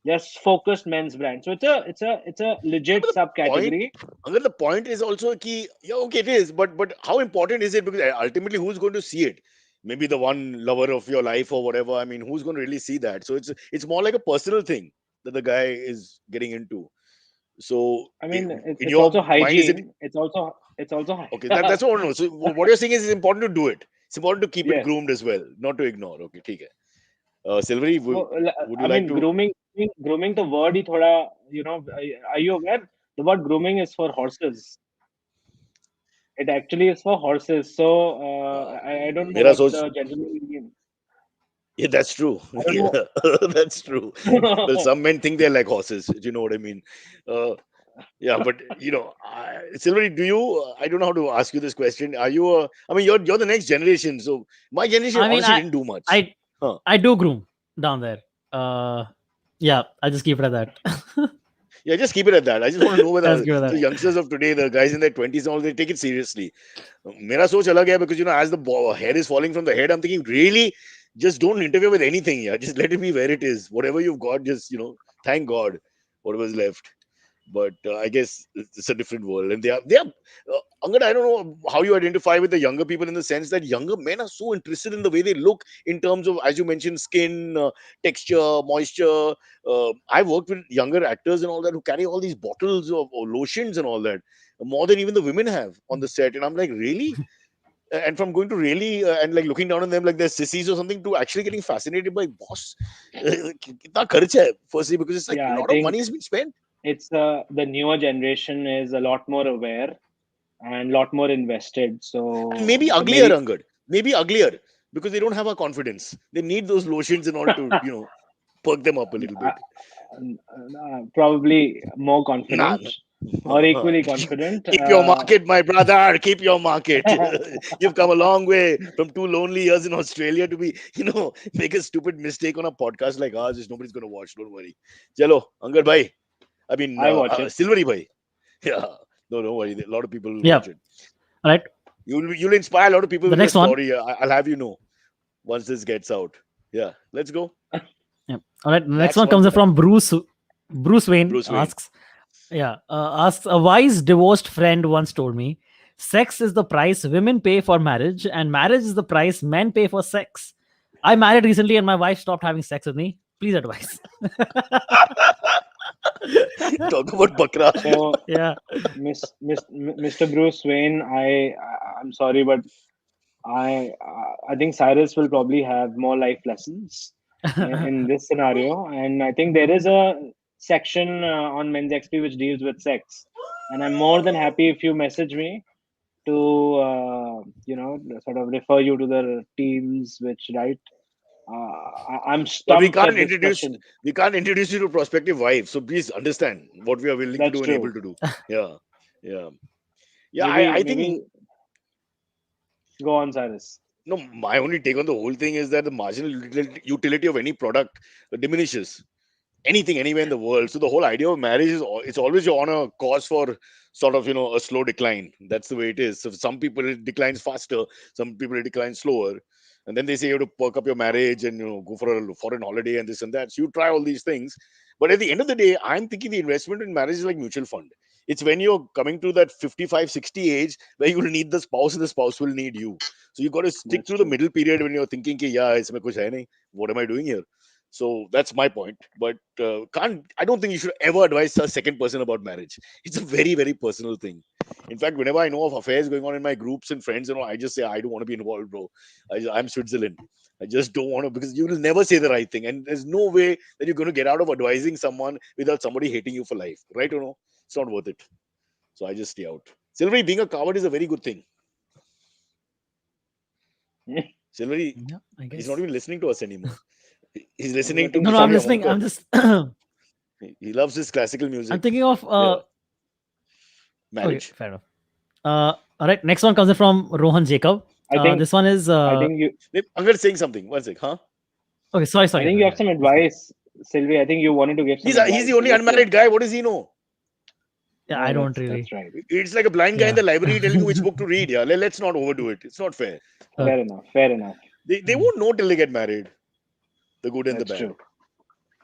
Just focused men's brand. So it's a legit But the point, subcategory. Angad, the point is also key. Yeah, okay, it is. But how important is it? Because ultimately, who's going to see it? Maybe the one lover of your life or whatever. I mean, who's going to really see that? So it's more like a personal thing that the guy is getting into. So I mean, in it's also your mind, is it hygiene. It's also okay? That's what I know. So what you're saying is it's important to do it. It's important to keep it yes. groomed as well, not to ignore. Okay, ठीक है. Silvery, So would you I like mean, to? grooming the word ही थोड़ा are you aware? The word grooming is for horses. It actually is for horses. So I don't know मेरा what सोच the gentleman mean. Yeah, that's true. I don't Yeah, know. that's true. Well, some men think they're like horses. Do you know what I mean? Uh, yeah, but Silvery, do you? I don't know how to ask you this question. Are you? I mean, you're the next generation. So my generation I mean, honestly didn't do much. I, Huh? I do groom down there. Yeah, I just keep it at that. Yeah, just keep it at that. I just want to know I just whether keep it at the that. youngsters of today, the guys in their 20s and all, they take it seriously. मेरा सोच अलग है because as the hair is falling from the head, I'm thinking really just don't interfere with anything. Yeah, just let it be where it is. Whatever you've got, just thank God, whatever's left. But I guess it's a different world, and they are. Angad, I don't know how you identify with the younger people in the sense that younger men are so interested in the way they look in terms of, as you mentioned, skin texture, moisture. I've worked with younger actors and all that who carry all these bottles of lotions and all that more than even the women have on the set, and I'm like, really? And from going to really and like looking down on them like they're sissies or something to actually getting fascinated by boss, कितना खर्च है, firstly because it's like Yeah, a I lot of think money has been spent. it's the newer generation is a lot more aware and a lot more invested. And So maybe so uglier, maybe Angad. Maybe uglier because they don't have our confidence. They need those lotions in order to, perk them up a little uh, bit. probably more Nah, confident or nah. equally confident. Keep your market, my brother. Keep your market. You've come a long way from 2 lonely years in Australia to be, make a stupid mistake on a podcast like ours, which nobody's going to watch. Don't worry. Chalo, Angad bhai. I mean, I watch it. Silvery bhai. Yeah. No, don't worry. A lot of people will Yeah. watch it. All right. You'll inspire a lot of people The with your next one. story. I'll have you know once this gets out. Yeah. Let's go. Yeah. All right. The next That's one what comes the from Bruce Wayne. Bruce Wayne. Asks a wise divorced friend once told me, sex is the price women pay for marriage, and marriage is the price men pay for sex. I married recently, and my wife stopped having sex with me. Please advise. Talk about Bakra. so Yeah. Mr. Bruce Wayne. I'm sorry, but I think Cyrus will probably have more life lessons in this scenario, and I think there is a section on Men's XP which deals with sex, and I'm more than happy if you message me to sort of refer you to the teams which write I'm But we stumped can't at this introduce question. we can't introduce you to prospective wife. So please understand what we are willing to That's do and able true. to do. Yeah, yeah, yeah. I think Maybe go on, Cyrus. no. My only take on the whole thing is that the marginal utility of any product diminishes anything anywhere in the world. So the whole idea of marriage is it's always you're on a cause for sort of a slow decline. That's the way it is. So some people it declines faster, some people it declines slower, and then they say you have to perk up your marriage and go for a foreign holiday and this and that. So you try all these things, but at the end of the day, I'm thinking the investment in marriage is like mutual fund. It's when you're coming to that 55, 60 age where you will need the spouse and the spouse will need you. So you got to stick That's through the true. middle period when you're thinking, ki, yeah, isme kuch hai nahi. What am I doing here? So that's my point. But can't I don't think you should ever advise a second person about marriage. It's a very, very personal thing. In fact, whenever I know of affairs going on in my groups and friends, I just say I don't want to be involved, bro. I'm Switzerland. I just don't want to because you will never say the right thing, and there's no way that you're going to get out of advising someone without somebody hating you for life, right or no? It's not worth it. So I just stay out. Silvery, being a coward is a very good thing. Silvery, Yeah, I he's not guess. even listening to us anymore. He's I'm listening to getting No, no, I'm Kisami stuck. listening. Amonko. I'm just. I'm He loves his classical music. thinking of. Yeah, Okay, marriage. fair enough. All right. Next one comes in from Rohan Jacob. I think This one is. I think you Wait, Angad saying something. One sec, huh? Okay, sorry, I sorry. think you have Yeah, some please go. advice, Sylvie. I think you wanted to give some He's the advice. So only just go. unmarried guy. What does he know? Yeah, I No, don't that's really. right. It's like a blind guy in Yeah. the library telling you which book to read. Yeah, let's not overdo it. It's not fair. Huh? Okay. Fair enough. Fair enough. They won't know till they get married. The good and the That's bad. true.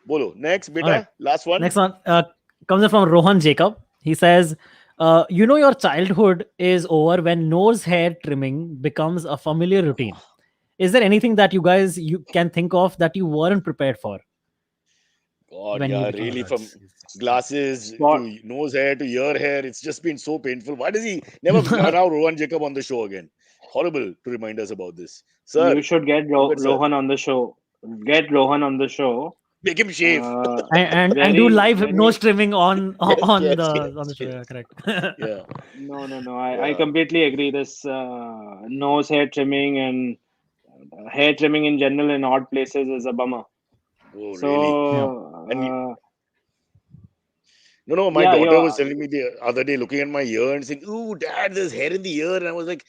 Bolo. Next, All right. beta. Last one. Next one comes in from Rohan Jacob. He says, your childhood is over when nose hair trimming becomes a familiar routine. Is there anything that you can think of that you weren't prepared for God, when you yeah, became really from adults? glasses Spot. to nose hair to ear hair. It's just been so painful. Why does he never allow Rohan Jacob on the show again? Horrible to remind us about this. You Sir, should get Angad sir, Rohan on the show. Get Rohan on the show. make him shave. Uh, And do very, live nose very. trimming on Yes, on yes, the yes, show. Yeah, yes. correct. Yeah, No. I yeah. completely agree. This nose hair trimming and hair trimming in general in odd places is a bummer. Oh, really? Yeah. So And no, my yeah, daughter you're was telling me the other day, looking at my ear and saying, "Ooh, Dad, there's hair in the ear." And I was like,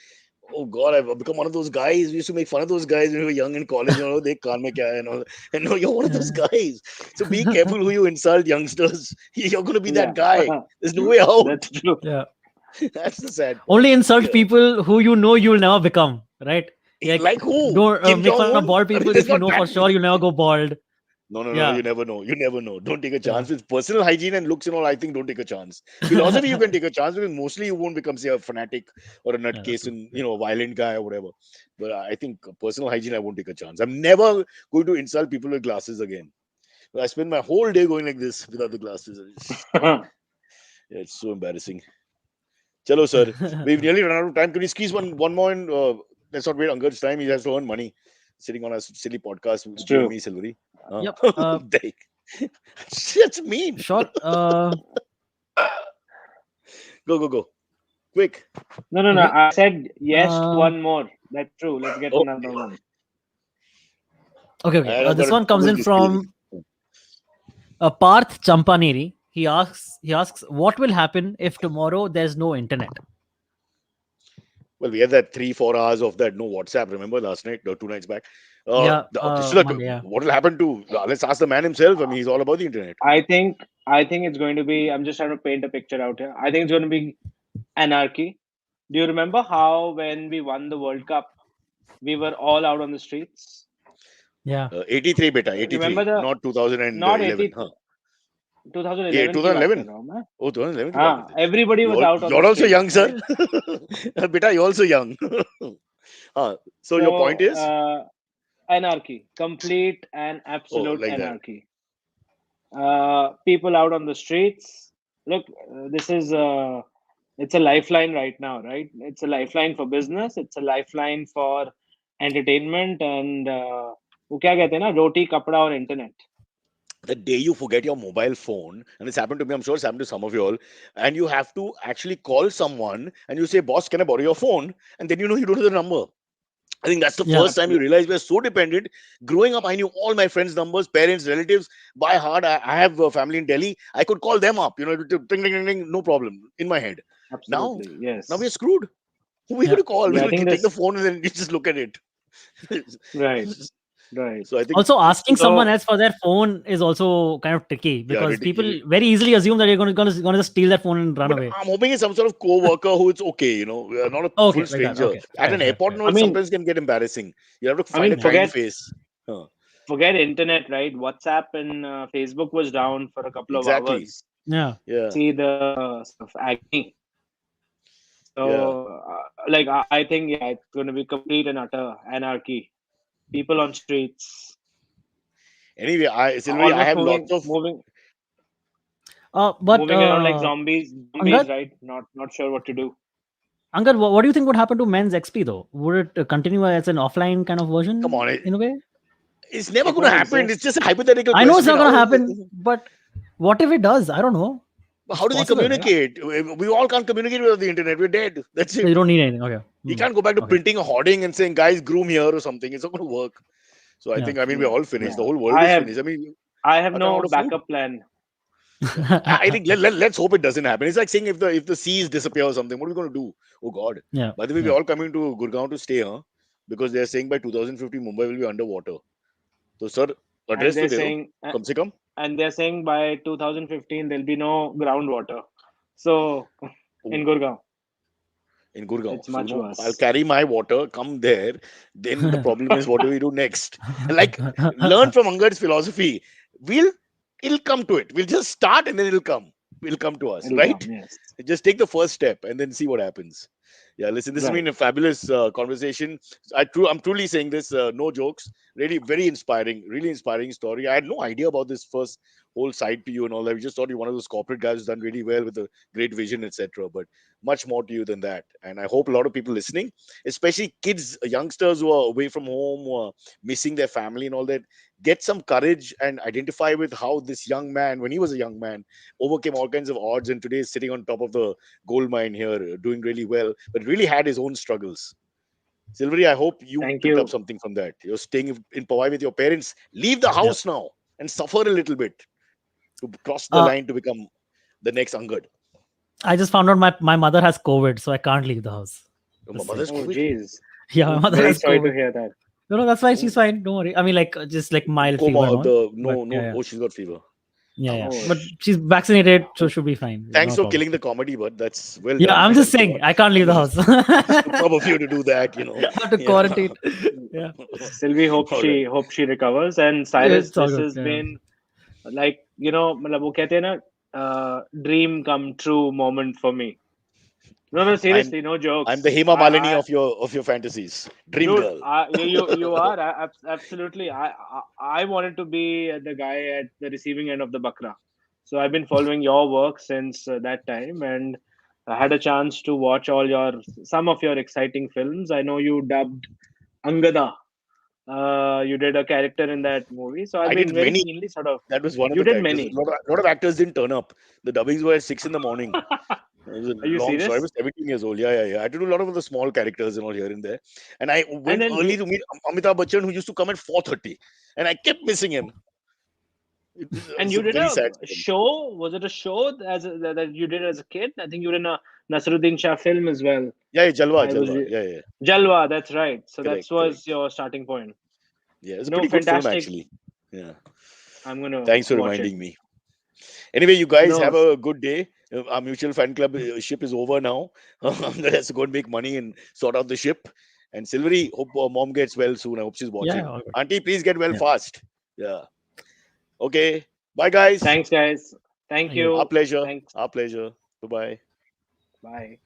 "Oh God, I've become one of those guys." We used to make fun of those guys when we were young in college. They kaan mein kya hai and all. And no, you're one of those guys. So be careful who you insult, youngsters. You're going to be that yeah. guy. There's no way out. That's true. Yeah. That's the sad part. Only insult Yeah. people who you'll never become, right? Like, Like who? don't Kim make Jong fun of Un? bald I mean, people there's if you not know that for sure many. you'll never go bald. No. Yeah. You never know. You never know. Don't take a Yeah. chance with personal hygiene and looks and all. I think don't take a chance. Philosophy, you can take a chance because mostly you won't become, say, a fanatic or a Yeah, that's nutcase true. and Yeah. a violent guy or whatever. But I think personal hygiene, I won't take a chance. I'm never going to insult people with glasses again. I spend my whole day going like this without the glasses. Yeah, it's so embarrassing. Chalo, sir. We've nearly run out of time. Can we squeeze one more in? Let's not wait Angad's time. He has to earn money sitting on a silly podcast It's with you and true. me, Silvery. Yep. That's mean. Sure. Go. Quick. No. Okay. I said yes to Uh, one more. That's true. Let's get Oh, another one. okay. and I've got This a one comes double in disclaimer. from Parth Champaneri. He asks, what will happen if tomorrow there's no internet? Well, we had that 3-4 hours of that no WhatsApp. Remember last night, 2 nights back. Yeah. Okay, so Monday. Yeah. what will happen to? Let's ask the man himself. I mean, he's all about the internet. I think it's going to be. I'm just trying to paint a picture out here. I think it's going to be anarchy. Do you remember how when we won the World Cup, we were all out on the streets? Yeah. 83 beta, Remember 83, the not not 2011. 80 Huh? Yeah, 2011 की बात कर 2011. रहा हूँ मैं. Oh, 2011 की बात हाँ, करते हैं. everybody was out on the You're also young, streets, sir. right? Beta, you're also young. So your point So is? anarchy, complete and Oh, absolute like that. anarchy. People out on the streets. Look, this is it's a lifeline right now, right? It's a lifeline for business. It's a lifeline for entertainment and वो क्या कहते हैं ना, रोटी कपड़ा और internet. The day you forget your mobile phone, and it's happened to me, I'm sure it's happened to some of you all, and you have to actually call someone and you say, "Boss, can I borrow your phone?" And then you don't have the number. I think that's the Yeah. first time you Absolutely. realize we're so dependent. Growing up, I knew all my friends' numbers, parents, relatives by heart. I have a family in Delhi. I could call them up, ding, ding, ding, ding, no problem in my head. Now, Absolutely. now we're Yes. screwed. Who are we going Yeah. to call? Yeah. I We think take the this. phone and then you just look at it. Right. Right. So I think, Also, asking someone So else for their phone is also kind of tricky yeah, because people very easily assume that you're going to just steal that phone and run but away. I'm hoping it's some sort of co-worker who it's okay, not a Okay, full like that. stranger. Okay, At fair, an fair, airport, fair. no, I it mean, sometimes can get embarrassing. You have to I find a mean, Yeah. kind forget face. Huh. forget internet, right? WhatsApp and Facebook was down for a couple of Exactly. hours. Yeah. Yeah. See the sort of agony. Yeah. So, like, I think, yeah, it's going to be complete and utter anarchy. People on streets, Anyway, Silvery, I almost have lots of. But moving around like zombies, Angad, right? Not sure what to do. Angad, what do you think would happen to Men's XP though? Would it continue as an offline kind of Come version on, in a way? it's never It going to won't happen. It's exist. just a hypothetical I know question. it's I mean, not going to happen, but what if it does? I don't know. It's how do they possible, right? communicate? We all can't communicate with the internet. We're dead. That's So you it. don't need anything. Okay. You Hmm. can't go back to Okay. printing a hoarding and saying, guys, groom here or something. It's not going to work. So I Yeah. think, I mean, we're Yeah, all finished. yeah. The whole world I is have finished. I mean, I have I can't no order food. backup plan. Yeah. I think let's hope it doesn't happen. It's like saying if the seas disappear or something, what are we going to do? Oh God. Yeah. By the way, we're Yeah. all coming to Gurgaon to stay, huh? Because they're saying by 2050 Mumbai will be underwater. So sir, And address to they're de do. saying Come se come. and they're saying by 2015 there'll be no groundwater. So Oh, in Gurgaon, in Gurgaon. it's So much I'll worse. carry my water, come there. Then the problem is what do we do next? And like learn from Angad's philosophy. We'll it'll come to it. We'll just start and then it'll come. It'll come to us, It'll right? come, yes. Just take the first step and then see what happens. Yeah, listen, this has Right. been a fabulous conversation. I'm truly saying this, no jokes. Really, very inspiring, really inspiring story. I had no idea about this first whole side to you and all that. We just thought you're one of those corporate guys who's done really well with a great vision, etc. But much more to you than that. And I hope a lot of people listening, especially kids, youngsters who are away from home, who are missing their family and all that, get some courage and identify with how this young man, when he was a young man, overcame all kinds of odds and today is sitting on top of the gold mine here, doing really well, but really had his own struggles. Silvery, I hope you Thank picked up you. something from that. You're staying in Powai with your parents. Leave the Yeah. house now and suffer a little bit to cross the Uh, line to become the next Angad. I just found out my mother has COVID, so I can't leave the house. Oh, my Just saying. mother's Oh, COVID. geez. Yeah, my mother Very has sorry to COVID. hear that. No, that's fine. She's Oh, fine. Don't worry. I mean, like just like mild fever and coma. all. The But no, yeah, no. yeah, Oh, she's got fever. yeah, yeah. Oh, But she's vaccinated, so she'll be fine. Thanks No for problem. killing the comedy, but that's well Yeah, done. I'm just Thanks a saying lot. I can't leave the house. I Superb of you to do that. have to Yeah. quarantine. Yeah, Sylvie, All right. hope she recovers. And Cyrus, it's all this good. has Yeah. been like, मतलब वो कहते हैं ना, dream come true moment for me. No, I'm seriously, no I'm the jokes. Hema Malini of your fantasies. Dream Dude, girl. you are absolutely. I wanted to be the guy at the receiving end of the bakra. So I've been following your work since that time, and I had a chance to watch some of your exciting films. I know you dubbed Angada. You did a character in that movie, so I've I been did very many. keenly sort of. That was one of You the did characters. A many. lot of actors didn't turn up. The dubbings were at 6 in the morning. It was a Are you long story. I serious? was 17 years old. Yeah. I had to do a lot of the small characters and all here and there. And I And went then early to meet Amitabh Bachchan, who used to come at 4:30. And I kept missing him. It's you a did very a sad story. show. Was it a show that you did as a kid? I think you were in a Nasruddin Shah film as well. Yeah, Jalwa, I was Jalwa. Yeah. Jalwa. That's right. So that was Correct. your starting point. Yeah, it's a No, pretty good film, fantastic. actually. Yeah. I'm gonna Thanks for watch it. reminding me. Anyway, you guys No, have a good day. Our mutual fan club ship is over now. That has to go and make money and sort out the ship. And Silvery, hope mom gets well soon. I hope she's Yeah, watching. all good. Auntie, please get well Yeah. fast. Yeah. Okay. Bye, guys. thanks, guys. Thank Thank you. Our you. pleasure. Thanks. Our pleasure. Bye bye. Bye.